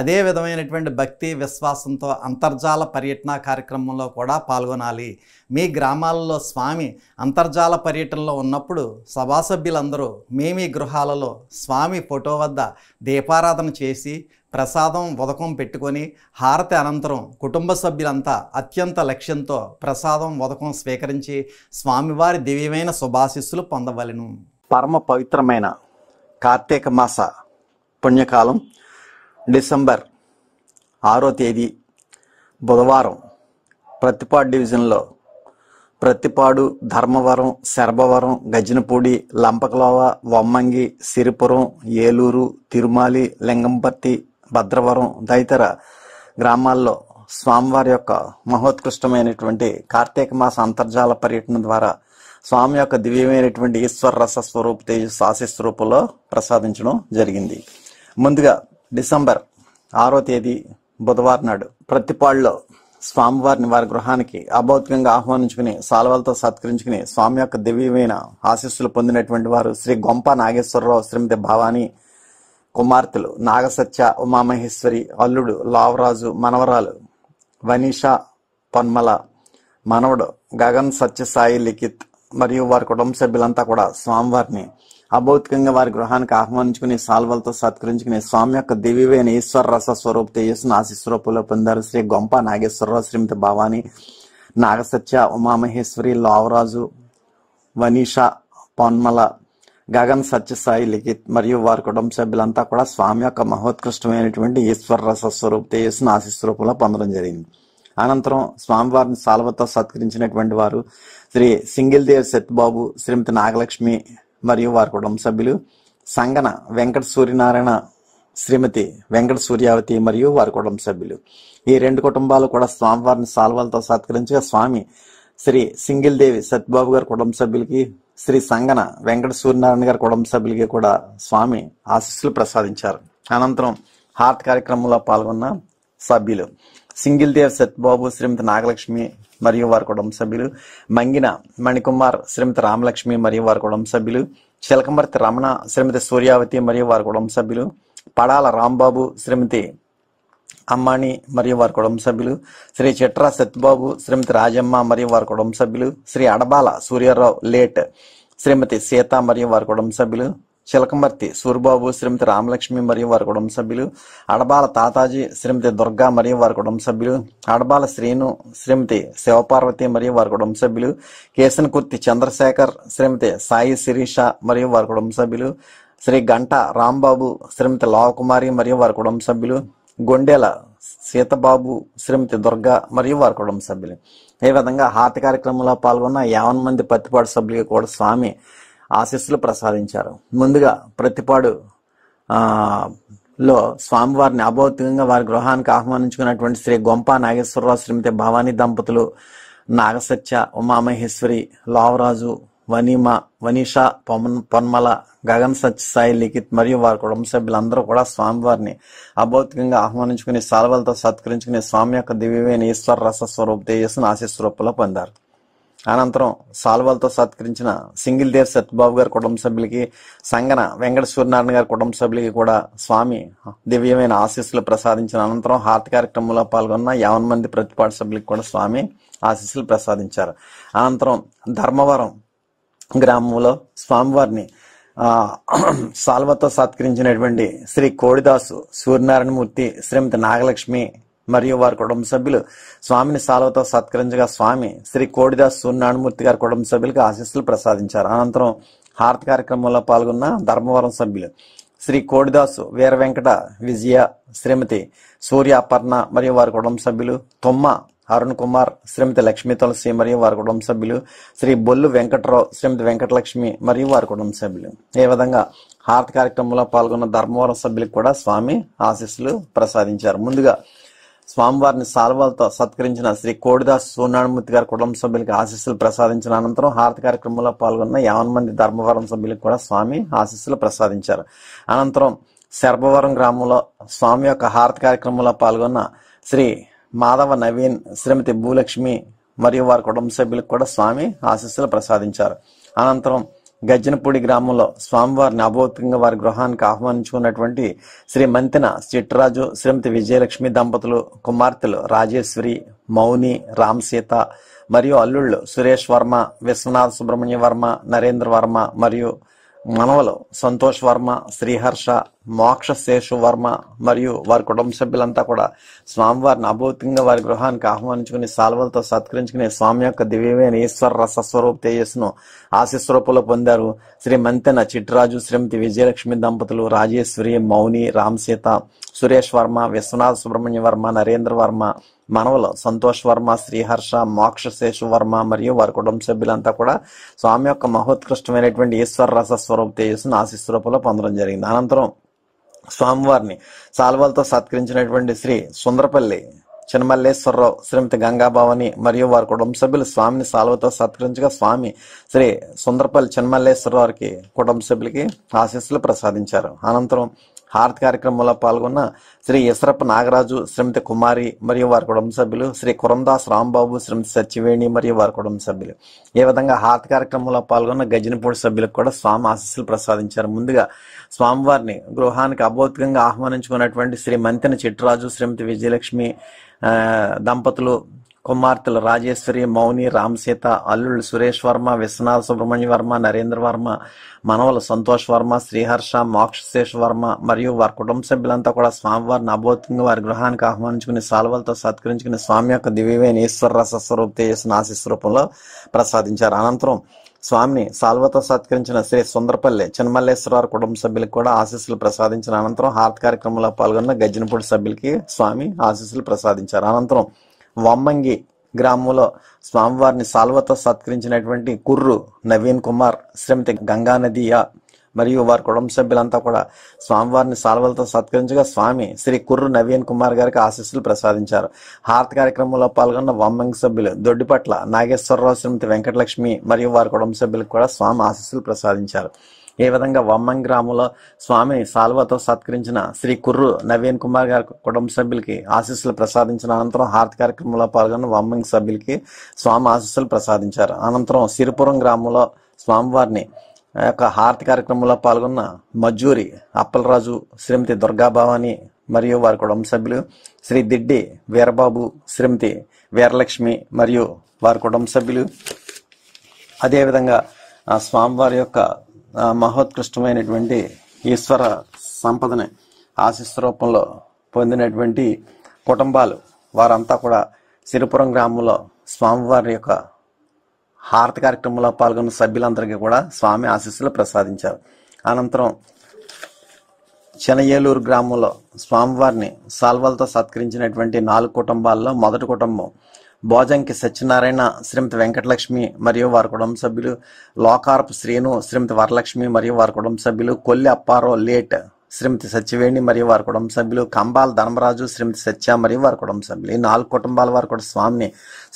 అదే విధమైనటువంటి భక్తి, విశ్వాసంతో అంతర్జాల పర్యటన కార్యక్రమంలో కూడా పాల్గొనాలి. మీ గ్రామాలలో స్వామి అంతర్జాల పర్యటనలో ఉన్నప్పుడు సభాసభ్యులందరూ మీ గృహాలలో స్వామి ఫోటో వద్ద దీపారాధన చేసి ప్రసాదం ఉదకం పెట్టుకొని హారతి అనంతరం కుటుంబ సభ్యులంతా అత్యంత లక్ష్యంతో ప్రసాదం ఉదకం స్వీకరించి స్వామివారి దివ్యమైన శుభాశీస్సులు పొందవలెను. పరమ పవిత్రమైన కార్తీక మాస పుణ్యకాలం డిసెంబర్ 6వ తేదీ బుధవారం ప్రత్తిపాడు డివిజన్లో ప్రత్తిపాడు, ధర్మవరం, శరభవరం, గజనపూడి, లంపకలోవ, వమ్మంగి, సిరిపురం, ఏలూరు, తిరుమాలి, లింగంపర్తి, భద్రవరం తదితర గ్రామాల్లో స్వామివారి యొక్క మహోత్కృష్టమైనటువంటి కార్తీక మాస అంతర్జాల పర్యటన ద్వారా స్వామి యొక్క దివ్యమైనటువంటి ఈశ్వర రస స్వరూప తేజస్సు ఆశీస్సు రూపంలో ప్రసాదించడం జరిగింది. ముందుగా డిసెంబర్ 6వ తేదీ బుధవారం నాడు ప్రతిపాడులో స్వామివారిని వారి గృహానికి అభౌతికంగా ఆహ్వానించుకుని సాల్వలతో సత్కరించుకుని స్వామి యొక్క దివ్యమైన ఆశీస్సులు పొందినటువంటి వారు శ్రీ గొంప నాగేశ్వరరావు, శ్రీమతి భవానీ, కుమార్తెలు నాగసత్య, ఉమామహేశ్వరి, అల్లుడు లావరాజు, మనవరాలు వనీషా పొన్మల, మనవడు గగన్ సత్యసాయి లిఖిత్ మరియు వారి కుటుంబ సభ్యులంతా కూడా స్వామివారిని అభౌతికంగా వారి గృహానికి ఆహ్వానించుకుని సాల్వలతో సత్కరించుకుని స్వామి యొక్క దివ్యమైన ఈశ్వర రస స్వరూప తేజస్సును ఆశీస్సు రూపంలో పొందారు. శ్రీ గొంప నాగేశ్వరరావు, శ్రీమతి భవానీ, నాగసత్య, ఉమామహేశ్వరి, లావరాజు, వనీషా పొన్మల, గగన్ సత్యసాయి లిఖిత్ మరియు వారి కుటుంబ సభ్యులంతా కూడా స్వామి యొక్క మహోత్కృష్టమైనటువంటి ఈశ్వర రస స్వరూప తేజస్సును ఆశీస్సు రూపంలో పొందడం జరిగింది. అనంతరం స్వామివారిని సాల్వతో సత్కరించినటువంటి వారు శ్రీ సింగిల్దేవ్ సత్యబాబు, శ్రీమతి నాగలక్ష్మి మరియు వారి కుటుంబ సభ్యులు, సంగన వెంకట సూర్యనారాయణ, శ్రీమతి వెంకట సూర్యావతి మరియు వారి కుటుంబ సభ్యులు. ఈ రెండు కుటుంబాలు కూడా స్వామివారిని సాల్వలతో సత్కరించగా స్వామి శ్రీ సింగిల్దేవి సత్యబాబు గారి కుటుంబ సభ్యులకి, శ్రీ సంగన వెంకట సూర్యనారాయణ గారి కుటుంబ సభ్యులకి కూడా స్వామి ఆశీస్సులు ప్రసాదించారు. అనంతరం హారతి కార్యక్రమంలో పాల్గొన్న సభ్యులు సింగిల్దేవ్ సత్యబాబు, శ్రీమతి నాగలక్ష్మి మరియు వారి కుటుంబ సభ్యులు, మంగిన మణికుమార్, శ్రీమతి రామలక్ష్మి మరియు వారి కుటుంబ సభ్యులు, చిలకమర్తి రమణ, శ్రీమతి సూర్యావతి మరియు వారి కుటుంబ సభ్యులు, పడాల రాంబాబు, శ్రీమతి అమ్మాణి మరియు వారి కుటుంబ సభ్యులు, శ్రీ చిట్రా సత్యబాబు, శ్రీమతి రాజమ్మ మరియు వారి కుటుంబ సభ్యులు, శ్రీ అడబాల సూర్యారావు లేట్, శ్రీమతి సీత మరియు వారి కుటుంబ సభ్యులు, చిలకమర్తి సూర్బాబు, శ్రీమతి రామలక్ష్మి మరియు వారి కుటుంబ సభ్యులు, అడబాల తాతాజీ, శ్రీమతి దుర్గా మరియు వారి కుటుంబ సభ్యులు, అడబాల శ్రీను, శ్రీమతి శివపార్వతి మరియు వారి కుటుంబ సభ్యులు, కేసనకుర్తి చంద్రశేఖర్, శ్రీమతి సాయి శిరీష మరియు వారి కుటుంబ సభ్యులు, శ్రీ గంట రాంబాబు, శ్రీమతి లావకుమారి మరియు వారి కుటుంబ సభ్యులు, గొండెల సీతబాబు, శ్రీమతి దుర్గా మరియు వారి కుటుంబ సభ్యులు. ఈ విధంగా హారతి కార్యక్రమంలో పాల్గొన్న 50 మంది ప్రతిపాడు సభ్యులకు కూడా స్వామి ఆశీస్సులు ప్రసాదించారు. ముందుగా ప్రతిపాడు లో స్వామివారిని అభౌతికంగా వారి గృహానికి ఆహ్వానించుకున్నటువంటి శ్రీ గొంప నాగేశ్వరరావు, శ్రీమతి భవానీ దంపతులు, నాగసత్య, ఉమామహేశ్వరి, లావరాజు, వనీషా పొన్మల, గగన్ సత్యసాయి లిఖిత్ మరియు వారి కుటుంబ సభ్యులందరూ కూడా స్వామివారిని అభౌతికంగా ఆహ్వానించుకుని సాల్వలతో సత్కరించుకుని స్వామి యొక్క దివ్యమైన ఈశ్వర రస స్వరూప తేజస్సును ఆశీస్సు రూపంలో పొందారు. అనంతరం సాల్వలతో సత్కరించిన సింగిల్దేవ్ సత్యబాబు గారి కుటుంబ సభ్యులకి, సంగన వెంకట సూర్యనారాయణ గారి కుటుంబ సభ్యులకి కూడా స్వామి దివ్యమైన ఆశీస్సులు ప్రసాదించిన అనంతరం హారతి కార్యక్రమంలో పాల్గొన్న 50 మంది ప్రతిపాడు సభ్యులకి కూడా స్వామి ఆశీస్సులు ప్రసాదించారు. అనంతరం ధర్మవరం గ్రామంలో స్వామివారిని సాల్వతో సత్కరించినటువంటి శ్రీ కోడిదాసు సూర్యనారాయణమూర్తి, శ్రీమతి నాగలక్ష్మి మరియు వారి కుటుంబ సభ్యులు స్వామిని సాల్వతో సత్కరించగా స్వామి శ్రీ కోడిదాసు సూర్యనారాయణమూర్తి గారి కుటుంబ సభ్యులకు ఆశీస్సులు ప్రసాదించారు. అనంతరం హారతి కార్యక్రమంలో పాల్గొన్న ధర్మవరం సభ్యులు శ్రీ కోడిదాసు వీర వెంకట విజయ, శ్రీమతి సూర్య అపర్ణ మరియు వారి కుటుంబ సభ్యులు, తొమ్మ అరుణ్ కుమార్, శ్రీమతి లక్ష్మీ తులసి మరియు వారి కుటుంబ సభ్యులు, శ్రీ బొల్లు వెంకటరావు, శ్రీమతి వెంకటలక్ష్మి మరియు వారి కుటుంబ సభ్యులు. ఈ విధంగా హారతి కార్యక్రమంలో పాల్గొన్న ధర్మవరం సభ్యులకు కూడా స్వామి ఆశీస్సులు ప్రసాదించారు. ముందుగా స్వామివారిని సాల్వాలతో సత్కరించిన శ్రీ కోడిదాస్ సూర్యనారాయణమూర్తి గారి కుటుంబ సభ్యులకి ఆశీస్సులు ప్రసాదించిన అనంతరం హారతి కార్యక్రమంలో పాల్గొన్న 50 మంది ధర్మవరం సభ్యులకు కూడా స్వామి ఆశీస్సులు ప్రసాదించారు. అనంతరం శర్భవరం గ్రామంలో స్వామి యొక్క హారతి కార్యక్రమంలో పాల్గొన్న శ్రీ మాధవ నవీన్, శ్రీమతి భూలక్ష్మి మరియు వారి కుటుంబ సభ్యులకు కూడా స్వామి ఆశీస్సులు ప్రసాదించారు. అనంతరం గజ్జనపూడి గ్రామంలో స్వామివారిని అభౌతికంగా వారి గృహానికి ఆహ్వానించుకున్నటువంటి శ్రీ మంతెన చిట్రాజు, శ్రీమతి విజయలక్ష్మి దంపతులు, కుమార్తెలు రాజేశ్వరి, మౌని, రామ్ సీత మరియు అల్లుళ్ళు సురేష్ వర్మ, విశ్వనాథ్ సుబ్రహ్మణ్య వర్మ, నరేంద్ర వర్మ మరియు మనవలు సంతోష్ వర్మ, శ్రీహర్ష, మోక్ష శేషు వర్మ మరియు వారి కుటుంబ సభ్యులంతా కూడా స్వామివారిని అభౌతికంగా వారి గృహానికి ఆహ్వానించుకుని సాల్వలతో సత్కరించుకుని స్వామి యొక్క దివ్యమైన ఈశ్వర రసస్వరూప తేజస్సును ఆశీస్సు రూపంలో పొందారు. శ్రీ మంతెన చిట్రాజు, శ్రీమతి విజయలక్ష్మి దంపతులు, రాజేశ్వరి, మౌని, రామ్ సీత, సురేష్ వర్మ, విశ్వనాథ్ సుబ్రహ్మణ్య వర్మ, నరేంద్ర వర్మ, మనవలు సంతోష్ వర్మ, శ్రీహర్ష, మోక్ష శేషు వర్మ మరియు వారి కుటుంబ సభ్యులంతా కూడా స్వామి యొక్క మహోత్కృష్టమైనటువంటి ఈశ్వర రస స్వరూప తేజస్సును ఆశీస్సు రూపంలో పొందడం జరిగింది. అనంతరం స్వామివారిని సాల్వాలతో సత్కరించినటువంటి శ్రీ సుందరపల్లి చిన్మల్లేశ్వరరావు, శ్రీమతి గంగాభవాని మరియు వారి కుటుంబ సభ్యులు స్వామిని సాల్వతో సత్కరించగా స్వామి శ్రీ సుందరపల్లి చిన్మల్లేశ్వరరావుకి కుటుంబ సభ్యులకి ఆశీస్సులు ప్రసాదించారు. అనంతరం హారతి కార్యక్రమంలో పాల్గొన్న శ్రీ ఇసరప్ప నాగరాజు, శ్రీమతి కుమారి మరియు వారి కుటుంబ సభ్యులు, శ్రీ కురందాస్ రాంబాబు, శ్రీమతి సత్యవేణి మరియు వారి కుటుంబ సభ్యులు. ఈ విధంగా హారతి కార్యక్రమంలో పాల్గొన్న గజనిపూడి సభ్యులకు కూడా స్వామి ఆశీస్సులు ప్రసాదించారు. ముందుగా స్వామివారిని గృహానికి అభౌతికంగా ఆహ్వానించుకున్నటువంటి శ్రీ మంతెన చిట్రాజు, శ్రీమతి విజయలక్ష్మి దంపతులు, కుమార్తెలు రాజేశ్వరి, మౌని, రామసీత, అల్లుళ్ళు సురేష్ వర్మ, విశ్వనాథ సుబ్రహ్మణ్య వర్మ, నరేంద్ర వర్మ, మనవలు సంతోష్ వర్మ, శ్రీహర్ష, మోక్షశేష్ వర్మ మరియు వారి కుటుంబ సభ్యులంతా కూడా స్వామివారిని అభౌతికంగా వారి గృహానికి ఆహ్వానించుకుని సాల్వలతో సత్కరించుకుని స్వామి యొక్క దివ్యమైన ఈశ్వర రస స్వరూప తేజస్సును ఆశీస్సు రూపంలో ప్రసాదించారు. అనంతరం స్వామిని సాల్వతో సత్కరించిన శ్రీ సుందరపల్లి చిన్మల్లేశ్వరరావు కుటుంబ సభ్యులకు కూడా ఆశీస్సులు ప్రసాదించిన అనంతరం హారతి కార్యక్రమంలో పాల్గొన్న గజ్జనపూడి సభ్యులకి స్వామి ఆశీస్సులు ప్రసాదించారు. అనంతరం వమ్మంగి గ్రామంలో స్వామివారిని సాల్వతో సత్కరించినటువంటి కుర్రు నవీన్ కుమార్, శ్రీమతి గంగానదియ మరియు వారి కుటుంబ సభ్యులంతా కూడా స్వామివారిని సాల్వలతో సత్కరించగా స్వామి శ్రీ కుర్రు నవీన్ కుమార్ గారికి ఆశీస్సులు ప్రసాదించారు. హారతి కార్యక్రమంలో పాల్గొన్న వమ్మంగి సభ్యులు దొడ్డిపట్ల నాగేశ్వరరావు, శ్రీమతి వెంకటలక్ష్మి మరియు వారి కుటుంబ సభ్యులకు కూడా స్వామి ఆశీస్సులు ప్రసాదించారు. ఈ విధంగా వమ్మంగి గ్రామంలో స్వామిని సాల్వతో సత్కరించిన శ్రీ కుర్రు నవీన్ కుమార్ గారి కుటుంబ సభ్యులకి ఆశీస్సులు ప్రసాదించిన అనంతరం హారతి కార్యక్రమంలో పాల్గొన్న వమ్మంగి సభ్యులకి స్వామి ఆశీస్సులు ప్రసాదించారు. అనంతరం సిరిపురం గ్రామంలో స్వామివారిని యొక్క హారతి కార్యక్రమంలో పాల్గొన్న మజ్జూరి అప్పలరాజు, శ్రీమతి దుర్గాభవాని మరియు వారి కుటుంబ సభ్యులు, శ్రీ దిడ్డి వీరబాబు, శ్రీమతి వీరలక్ష్మి మరియు వారి కుటుంబ సభ్యులు, అదేవిధంగా స్వామివారి యొక్క మహోత్కృష్టమైనటువంటి ఈశ్వర సంపదని ఆశీస్సు రూపంలో పొందినటువంటి కుటుంబాలు వారంతా కూడా సిరిపురం గ్రామంలో స్వామివారి యొక్క హారతి కార్యక్రమంలో పాల్గొన్న సభ్యులందరికీ కూడా స్వామి ఆశీస్సులు ప్రసాదించారు. అనంతరం చెనయేలూరు గ్రామంలో స్వామివారిని సాల్వలతో సత్కరించినటువంటి 4 కుటుంబాల్లో మొదటి కుటుంబం భోజంకి సత్యనారాయణ, శ్రీమతి వెంకటలక్ష్మి మరియు వారి కుటుంబ సభ్యులు, లోకారపు శ్రీను, శ్రీమతి వరలక్ష్మి మరియు వారి కుటుంబ సభ్యులు, కొల్లి అప్పారో లేట్, శ్రీమతి సత్యవేణి మరియు వారి కుటుంబ సభ్యులు, కంబాల ధర్మరాజు, శ్రీమతి సత్య మరియు వారి కుటుంబ సభ్యులు. ఈ 4 కుటుంబాల వారు కూడా స్వామిని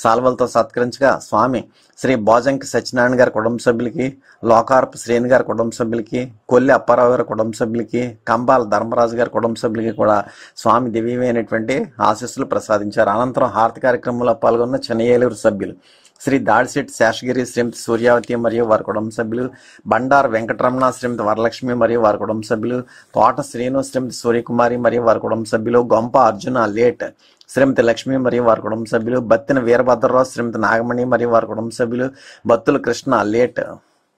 సాల్వలతో సత్కరించగా స్వామి శ్రీ భోజంకి సత్యనారాయణ గారి కుటుంబ సభ్యులకి, లోకారపు శ్రేణి గారి కుటుంబ సభ్యులకి, కొల్లి అప్పారావు గారి కుటుంబ సభ్యులకి, కంబాల ధర్మరాజు గారి కుటుంబ సభ్యులకి కూడా స్వామి దివ్యమైనటువంటి ఆశీస్సులు ప్రసాదించారు. అనంతరం హారతి కార్యక్రమంలో పాల్గొన్న చెనయేలూరు సభ్యులు శ్రీ దాడిశెట్టి శేషగిరి, శ్రీమతి సూర్యావతి మరియు వారి కుటుంబ సభ్యులు, బండారు వెంకటరమణ, శ్రీమతి వరలక్ష్మి మరియు వారి కుటుంబ సభ్యులు, తోట శ్రీను, శ్రీమతి సూర్యకుమారి మరియు వారి కుటుంబ సభ్యులు, గొంప అర్జున లేట్, శ్రీమతి లక్ష్మి మరియు వారి కుటుంబ సభ్యులు, బత్తిన వీరభద్రరావు, శ్రీమతి నాగమణి మరియు వారి కుటుంబ సభ్యులు, బత్తుల కృష్ణ లేట్,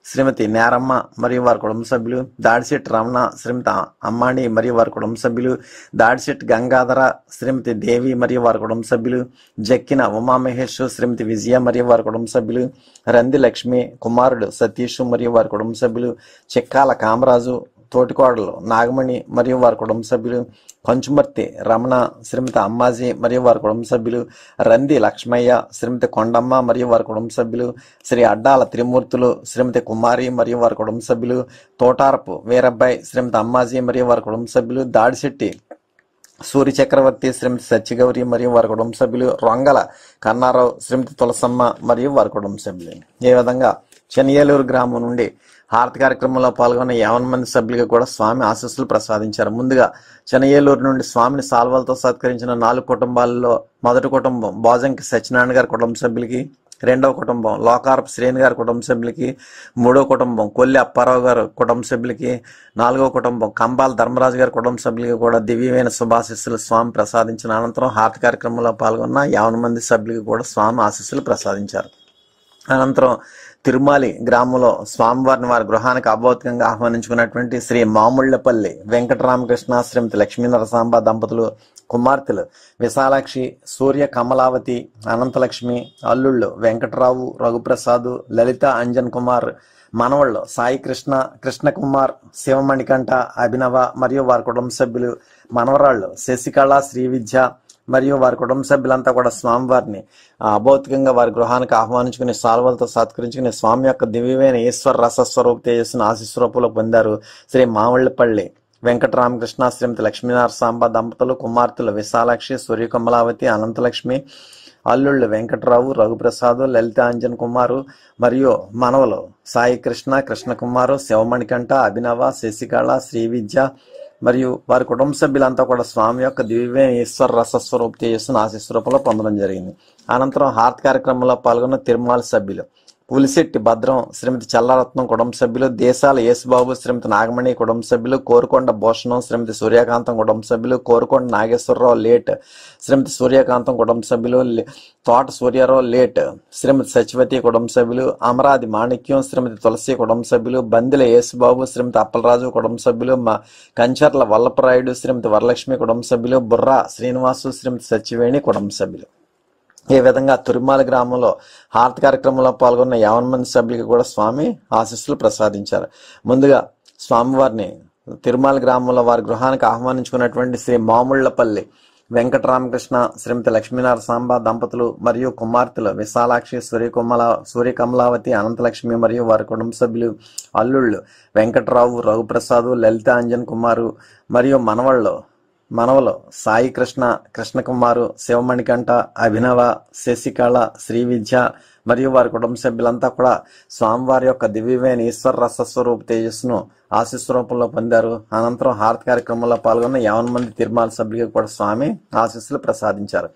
శ్రీమతి నేరమ్మ మరియు వారి కుటుంబ సభ్యులు, దాడిశెట్టి రమణ, శ్రీమతి అమ్మాణి మరియు వారి కుటుంబ సభ్యులు, దాడిశెట్టి గంగాధర, శ్రీమతి దేవి మరియు వారి కుటుంబ సభ్యులు, జక్కిన ఉమామహేష్, శ్రీమతి విజయ మరియు వారి కుటుంబ సభ్యులు, రంది లక్ష్మి, కుమారుడు సతీష్ మరియు వారి కుటుంబ సభ్యులు, చిక్కాల కామరాజు, తోటికోడలు నాగమణి మరియు వారి కుటుంబ సభ్యులు, కొంచుమర్తి రమణ, శ్రీమతి అమ్మాజీ మరియు వారి కుటుంబ సభ్యులు, రంది లక్ష్మయ్య, శ్రీమతి కొండమ్మ మరియు వారి కుటుంబ సభ్యులు, శ్రీ అడ్డాల త్రిమూర్తులు, శ్రీమతి కుమారి మరియు వారి కుటుంబ సభ్యులు, తోటారపు వీరబ్బాయి, శ్రీమతి అమ్మాజీ మరియు వారి కుటుంబ సభ్యులు, దాడిశెట్టి సూర్య చక్రవర్తి, శ్రీమతి సత్యగౌరి మరియు వారి కుటుంబ సభ్యులు, రొంగల కన్నారావు, శ్రీమతి తులసమ్మ మరియు వారి కుటుంబ సభ్యులు. ఈ విధంగా చెనయేలూరు గ్రామం నుండి హారతి కార్యక్రమంలో పాల్గొన్న 50 మంది సభ్యులకు కూడా స్వామి ఆశీస్సులు ప్రసాదించారు. ముందుగా చెనయేలూరు నుండి స్వామిని సాల్వలతో సత్కరించిన 4 కుటుంబాల్లో మొదటి కుటుంబం భోజంకి సత్యనారాయణ గారి కుటుంబ సభ్యులకి, రెండవ కుటుంబం లోకారపు శ్రేణి గారి కుటుంబ సభ్యులకి, మూడవ కుటుంబం కొల్లి అప్పారావు గారి కుటుంబ సభ్యులకి, 4వ కుటుంబం కంబాల ధర్మరాజు గారి కుటుంబ సభ్యులకి కూడా దివ్యమైన శుభాశీస్సులు స్వామి ప్రసాదించిన అనంతరం హారతి కార్యక్రమంలో పాల్గొన్న 50 మంది సభ్యులకు కూడా స్వామి ఆశీస్సులు ప్రసాదించారు. అనంతరం తిరుమాలి గ్రామంలో స్వామివారిని వారి గృహానికి అభౌతికంగా ఆహ్వానించుకున్నటువంటి శ్రీ మాముళ్లపల్లి వెంకటరామకృష్ణ, శ్రీమతి లక్ష్మీ నరసాంబ దంపతులు, కుమార్తెలు విశాలాక్షి, సూర్య కమలావతి, అనంతలక్ష్మి, అల్లుళ్ళు వెంకటరావు, రఘుప్రసాద్, లలిత అంజన్ కుమార్, మనవళ్ళు సాయి కృష్ణ, కృష్ణకుమార్, శివమణికంఠ, అభినవ మరియు వారి కుటుంబ సభ్యులు, మనవరాళ్ళు శశికళ, శ్రీవిద్య మరియు వారి కుటుంబ సభ్యులంతా కూడా స్వామివారిని అభౌతికంగా వారి గృహానికి ఆహ్వానించుకుని సాల్వలతో సత్కరించుకుని స్వామి యొక్క దివ్యమైన ఈశ్వర రసస్వరూప తేజస్సును ఆశీస్సు రూపంలో పొందారు. శ్రీ మామిళ్ళపల్లి వెంకటరామకృష్ణ శ్రీమతి లక్ష్మీనరసాంబ దంపతులు, కుమార్తెలు విశాలాక్షి, సూర్యకమలావతి, అనంతలక్ష్మి, అల్లుళ్ళు వెంకట్రావు, రఘుప్రసాద్, లలిత అంజన్ కుమారు మరియు మనవలు సాయి కృష్ణ, కృష్ణకుమారు, శివమణికంఠ, అభినవ, శశికళ, శ్రీవిద్య మరియు వారి కుటుంబ సభ్యులంతా కూడా స్వామి యొక్క దివ్య ఈశ్వర రసస్వరూప తేజస్సును ఆశీస్సు రూపంలో పొందడం జరిగింది. అనంతరం హారతి కార్యక్రమంలో పాల్గొన్న తిరుమల సభ్యులు పులిశెట్టి భద్రం శ్రీమతి చల్లారత్నం కుటుంబ సభ్యులు, దేశాల యేసుబాబు శ్రీమతి నాగమణి కుటుంబ సభ్యులు, కోరుకొండ భూషణం శ్రీమతి సూర్యకాంతం కుటుంబ సభ్యులు, కోరుకొండ నాగేశ్వరరావు లేట్ శ్రీమతి సూర్యకాంతం కుటుంబ సభ్యులు, తోట సూర్యారావు లేట్ శ్రీమతి సచివతి కుటుంబ సభ్యులు, అమరాది మాణిక్యం శ్రీమతి తులసి కుటుంబ సభ్యులు, బందిల యేసుబాబు శ్రీమతి అప్పలరాజు కుటుంబ సభ్యులు, కంచర్ల వల్లపరాయుడు శ్రీమతి వరలక్ష్మి కుటుంబ సభ్యులు, బుర్రా శ్రీనివాసు శ్రీమతి సత్యవేణి కుటుంబ సభ్యులు. ఈ విధంగా తిరుమల గ్రామంలో హారతి కార్యక్రమంలో పాల్గొన్న 50 మంది సభ్యులకి కూడా స్వామి ఆశీస్సులు ప్రసాదించారు. ముందుగా స్వామివారిని తిరుమల గ్రామంలో వారి గృహానికి ఆహ్వానించుకున్నటువంటి శ్రీ మాముళ్లపల్లి వెంకటరామకృష్ణ శ్రీమతి లక్ష్మీనరసాంబ దంపతులు మరియు కుమార్తెలు విశాలాక్షి, సూర్యకమలావతి, అనంతలక్ష్మి మరియు వారి కుటుంబ సభ్యులు, అల్లుళ్ళు వెంకట్రావు, రఘుప్రసాద్, లలిత అంజన్ కుమారు మరియు మనవలు సాయి కృష్ణ, కృష్ణకుమారు, శివమణికంఠ, అభినవ, శశికళ, శ్రీవిద్య మరియు వారి కుటుంబ సభ్యులంతా కూడా స్వామివారి యొక్క దివ్యమైన ఈశ్వర రసస్వరూప తేజస్సును ఆశీస్సు రూపంలో పొందారు. అనంతరం హారతి కార్యక్రమంలో పాల్గొన్న 50 మంది తిరుమల సభ్యులకు కూడా స్వామి ఆశీస్సులు ప్రసాదించారు.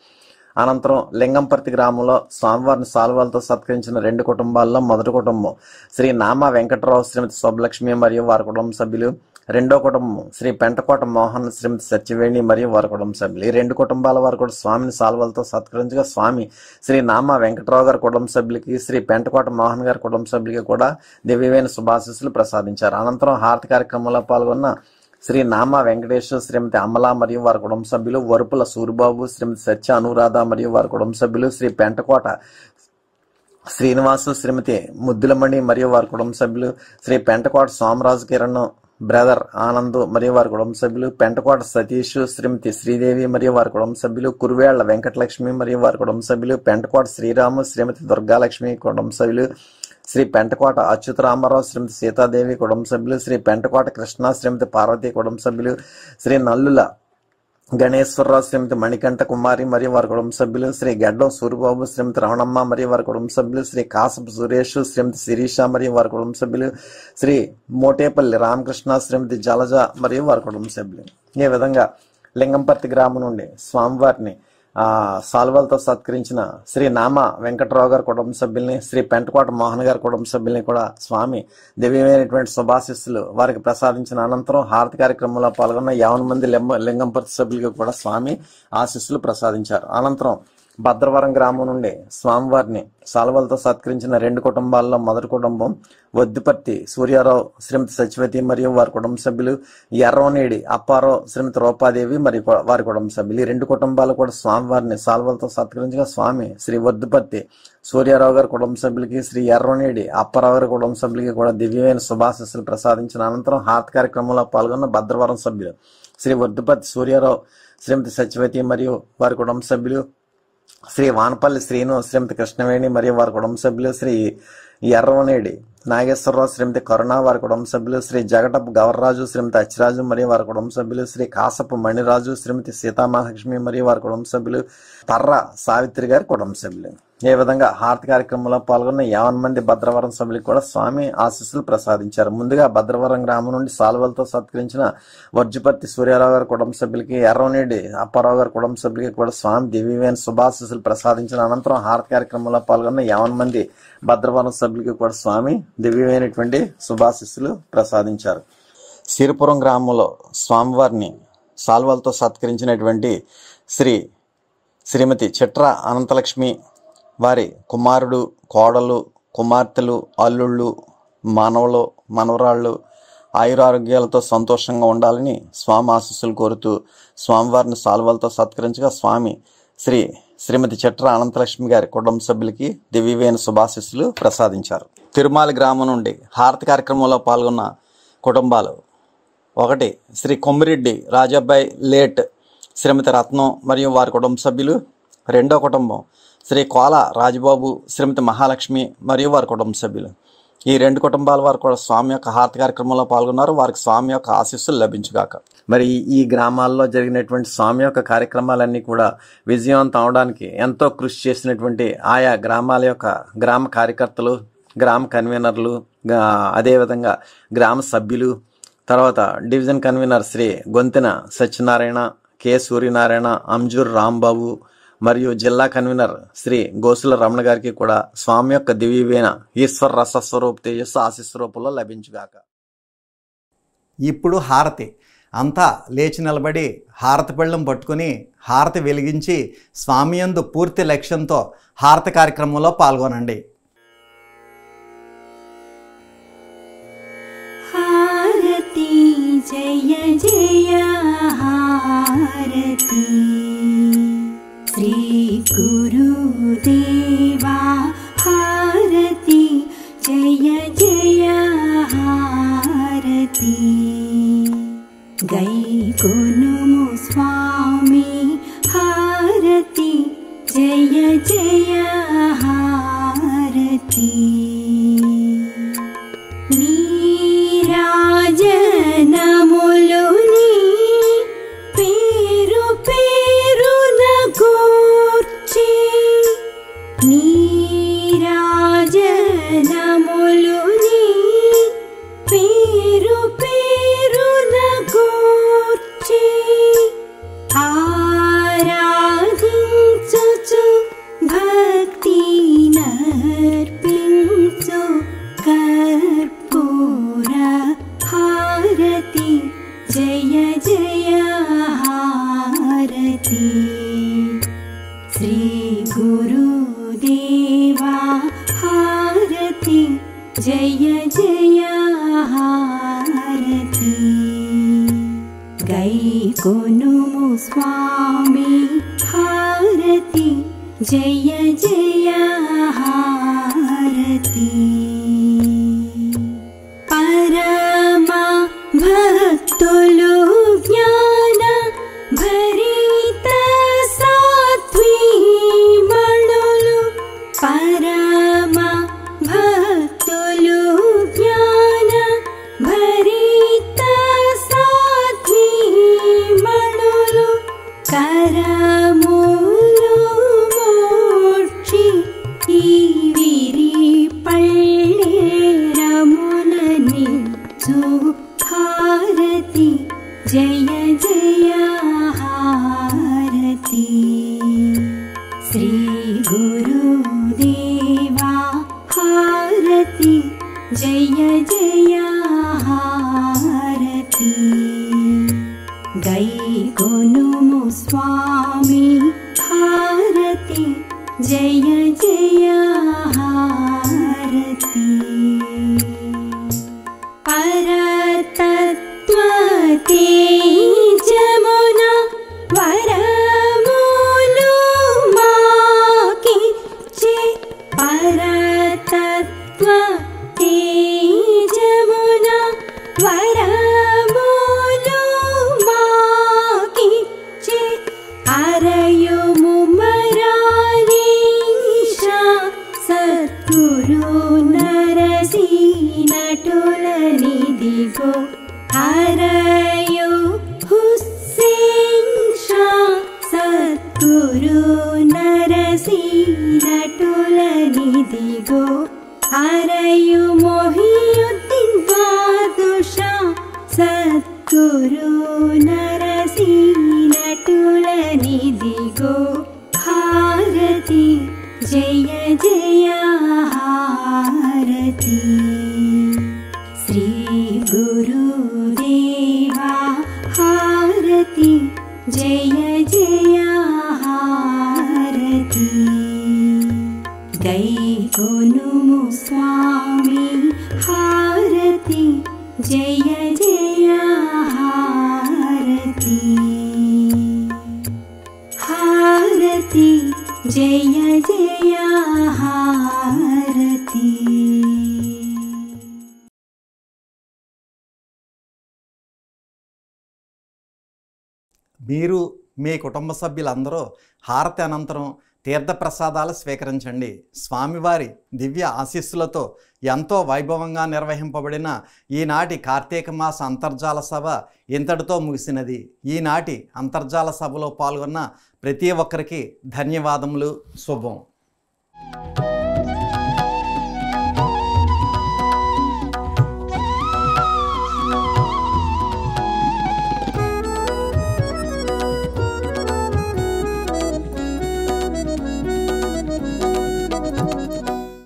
అనంతరం లింగంపర్తి గ్రామంలో స్వామివారిని సాల్వాలతో సత్కరించిన 2 కుటుంబాల్లో మొదటి కుటుంబం శ్రీ నామా వెంకటరావు శ్రీమతి శుభలక్ష్మి మరియు వారి కుటుంబ సభ్యులు, రెండో కుటుంబం శ్రీ పెంటకోట మోహన్ శ్రీమతి సత్యవేణి మరియు వారి కుటుంబ సభ్యులు. ఈ 2 కుటుంబాల వారు కూడా స్వామిని సాల్వాలతో సత్కరించగా స్వామి శ్రీ నామా వెంకటరావు గారి కుటుంబ సభ్యులకి, శ్రీ పెంటకోట మోహన్ గారి కుటుంబ సభ్యులకి కూడా దివ్యమైన శుభాశీస్సులు ప్రసాదించారు. అనంతరం హారతి కార్యక్రమంలో పాల్గొన్న శ్రీ నామా వెంకటేశ్వర శ్రీమతి అమల మరియు వారి కుటుంబ సభ్యులు, వరుపుల సూరిబాబు శ్రీమతి సత్య అనురాధ మరియు వారి కుటుంబ సభ్యులు, శ్రీ పెంటకోట శ్రీనివాసు శ్రీమతి ముద్దులమణి మరియు వారి కుటుంబ సభ్యులు, శ్రీ పెంటకోట సోమరాజు కిరణ్ బ్రదర్ ఆనంద్ మరియు వారి కుటుంబ సభ్యులు, పెంటకోట సతీష్ శ్రీమతి శ్రీదేవి మరియు వారి కుటుంబ సభ్యులు, కురువేళ్ల వెంకటలక్ష్మి మరియు వారి కుటుంబ సభ్యులు, పెంటకోట శ్రీరాము శ్రీమతి దుర్గాలక్ష్మి కుటుంబ సభ్యులు, శ్రీ పెంటకోట అచ్యుతరామారావు శ్రీమతి సీతాదేవి కుటుంబ సభ్యులు, శ్రీ పెంటకోట కృష్ణ శ్రీమతి పార్వతి కుటుంబ సభ్యులు, శ్రీ నల్లుల గణేశ్వరరావు శ్రీమతి మణికంఠ కుమారి మరియు వారి కుటుంబ సభ్యులు, శ్రీ గడ్డం సూరిబాబు శ్రీమతి రమణమ్మ మరియు వారి కుటుంబ సభ్యులు, శ్రీ కాసపు సురేష్ శ్రీమతి శిరీష మరియు వారి కుటుంబ సభ్యులు, శ్రీ మోటేపల్లి రామకృష్ణ శ్రీమతి జలజ మరియు వారి కుటుంబ సభ్యులు. ఈ విధంగా లింగంపర్తి గ్రామం నుండి స్వామివారిని సాల్వాలతో సత్కరించిన శ్రీ నామా వెంకటరావు గారి కుటుంబ సభ్యుల్ని, శ్రీ పెంటకోట మోహన్ గారి కుటుంబ సభ్యుల్ని కూడా స్వామి దివ్యమైనటువంటి శుభాశీస్సులు వారికి ప్రసాదించిన అనంతరం హారతి కార్యక్రమంలో పాల్గొన్న 50 మంది లింగంపర్తి సభ్యులకు కూడా స్వామి ఆశీస్సులు ప్రసాదించారు. అనంతరం భద్రవరం గ్రామం నుండి స్వామివారిని సాల్వాలతో సత్కరించిన 2 కుటుంబాల్లో మొదటి కుటుంబం వద్దిపర్తి సూర్యారావు శ్రీమతి సచివతి మరియు వారి కుటుంబ సభ్యులు, ఎర్రవనేడి అప్పారావు శ్రీమతి రూపాదేవి మరియు వారి కుటుంబ సభ్యులు. ఈ 2 కుటుంబాలు కూడా స్వామివారిని సాల్వాలతో సత్కరించగా స్వామి శ్రీ వద్దిపర్తి సూర్యారావు గారి కుటుంబ సభ్యులకి, శ్రీ ఎర్రవనేడి అప్పారావు గారి కుటుంబ సభ్యులకి కూడా దివ్యమైన శుభాశీస్సులు ప్రసాదించిన అనంతరం హారతి కార్యక్రమంలో పాల్గొన్న భద్రవరం సభ్యులు శ్రీ వద్దిపర్తి సూర్యారావు శ్రీమతి సచివతి మరియు వారి కుటుంబ సభ్యులు, శ్రీ వానపల్లి శ్రీను శ్రీమతి కృష్ణవేణి మరియు వారి కుటుంబ సభ్యులు, శ్రీ ఎర్రవనేడి నాగేశ్వరరావు శ్రీమతి కరుణ వారి కుటుంబ సభ్యులు, శ్రీ జగటపు గవర్రాజు శ్రీమతి అచ్చిరాజు మరియు వారి కుటుంబ సభ్యులు, శ్రీ కాసపు మణిరాజు శ్రీమతి సీతామహాలక్ష్మి మరియు వారి కుటుంబ సభ్యులు, తర్ర సావిత్రి గారి కుటుంబ సభ్యులు. ఈ విధంగా హారతి కార్యక్రమంలో పాల్గొన్న 50 మంది భద్రవరం సభ్యులకు కూడా స్వామి ఆశీస్సులు ప్రసాదించారు. ముందుగా భద్రవరం గ్రామం నుండి సాల్వాలతో సత్కరించిన వర్జుపర్తి సూర్యారావు గారి కుటుంబ సభ్యులకి, ఎర్రవనేడి అప్పారావు గారి కుటుంబ సభ్యులకి కూడా స్వామి దివ్యమైన శుభాశీస్సులు ప్రసాదించిన అనంతరం హారతి కార్యక్రమంలో పాల్గొన్న 50 మంది భద్రవరం సభ్యులకి కూడా స్వామి దివ్యమైనటువంటి శుభాశీస్సులు ప్రసాదించారు. సిరిపురం గ్రామంలో స్వామివారిని సాల్వాలతో సత్కరించినటువంటి శ్రీమతి చిట్ర అనంతలక్ష్మి వారి కుమారుడు, కోడలు, కుమార్తెలు, అల్లుళ్ళు, మనవలు, మనవరాళ్ళు ఆయురారోగ్యాలతో సంతోషంగా ఉండాలని స్వామి ఆశీస్సులు కోరుతూ స్వామివారిని సాల్వాలతో సత్కరించగా స్వామి శ్రీమతి చిట్ర అనంతలక్ష్మి గారి కుటుంబ సభ్యులకి దివ్యమైన శుభాశీస్సులు ప్రసాదించారు. తిరుమల గ్రామం నుండి హారతి కార్యక్రమంలో పాల్గొన్న కుటుంబాలు 1 శ్రీ కొమ్మిరెడ్డి రాజాబాయ్ లేట్ శ్రీమతి రత్నం మరియు వారి కుటుంబ సభ్యులు, 2వ కుటుంబం శ్రీ కోల రాజబాబు శ్రీమతి మహాలక్ష్మి మరియు వారి కుటుంబ సభ్యులు, ఈ 2 కుటుంబాల వారు కూడా స్వామి యొక్క హారతి కార్యక్రమంలో పాల్గొన్నారు. వారికి స్వామి యొక్క ఆశీస్సులు లభించుగాక. మరి ఈ గ్రామాల్లో జరిగినటువంటి స్వామి యొక్క కార్యక్రమాలన్నీ కూడా విజయవంతం అవడానికి ఎంతో కృషి చేసినటువంటి ఆయా గ్రామాల యొక్క గ్రామ కార్యకర్తలు, గ్రామ కన్వీనర్లు, అదేవిధంగా గ్రామ సభ్యులు, తర్వాత division convener Shri Gontena Satyanarayana, K Suryanarayana, Anjur Rambabu మరియు జిల్లా కన్వీనర్ శ్రీ గోసుల రమణ గారికి కూడా స్వామి యొక్క దివ్యమైన ఈశ్వర రసస్వరూప తేజస్సు ఆశీస్సు రూపంలో లభించుగాక. ఇప్పుడు హారతి అంతా లేచి నిలబడి హారతి పళ్ళెం పట్టుకుని హారతి వెలిగించి స్వామి యందు పూర్తి లక్ష్యంతో హారతి కార్యక్రమంలో పాల్గొనండి. హారతి జయ జయ హారతి శ్రీ గురుదేవా హారతి జయ జయ హారతి గైకొనుము స్వామి హారతి జయ జయ హారతి నీరాజనములుని పేరు పేరున గూర్చి నీరాజనములుని పేరు పేరున గూర్చి ఆరాధించుచు భక్తి నర్పించు కర్పూర హారతి జయ జయ హారతి శ్రీ గురుదేవా హారతి జయ జయ హారతి గైకొనుము స్వామి హారతి జయ జయ హారతి పరమ భక్తులు జ్ఞాన భరిత సాత్వీమణులు పరమ భక్తులు జ్ఞాన భరిత సాత్వీమణులు కరములు మోక్షి ఈ విరి పళ్ళేరములని హారతి జయ జయ హారతి శ్రీ గురుదేవా హారతి జయ జయ హారతి గైకొనుము స్వామి హారతి జయ జయ హారతి పరతత్వ తేజమున వరములు మాకిచ్చే పరతత్వ తేజమున వరములు మాకిచ్చే అరయుము మరాలీషా సద్గురు నరసీనటులనిదిగో అరయు హుస్సేన్ షా సద్గురు నరసీనటులనిదిగో అరయు మొహియుద్దీన్ బాదుషా సద్గురు నరసీనటులనిదిగో హారతి జయ జయ హారతి శ్రీ గురుదేవా హారతి జయ జయ హారతి గైకొనుము స్వామి హారతి జయ జయ హారతి హారతి జయ జయ హారతి. మీరు మీ కుటుంబ సభ్యులందరూ హారతి అనంతరం తీర్థప్రసాదాలు స్వీకరించండి. స్వామివారి దివ్య ఆశీస్సులతో ఎంతో వైభవంగా నిర్వహింపబడిన ఈనాటి కార్తీక మాస అంతర్జాల సభ ఇంతటితో ముగిసినది. ఈనాటి అంతర్జాల సభలో పాల్గొన్న ప్రతి ఒక్కరికి ధన్యవాదములు. శుభం.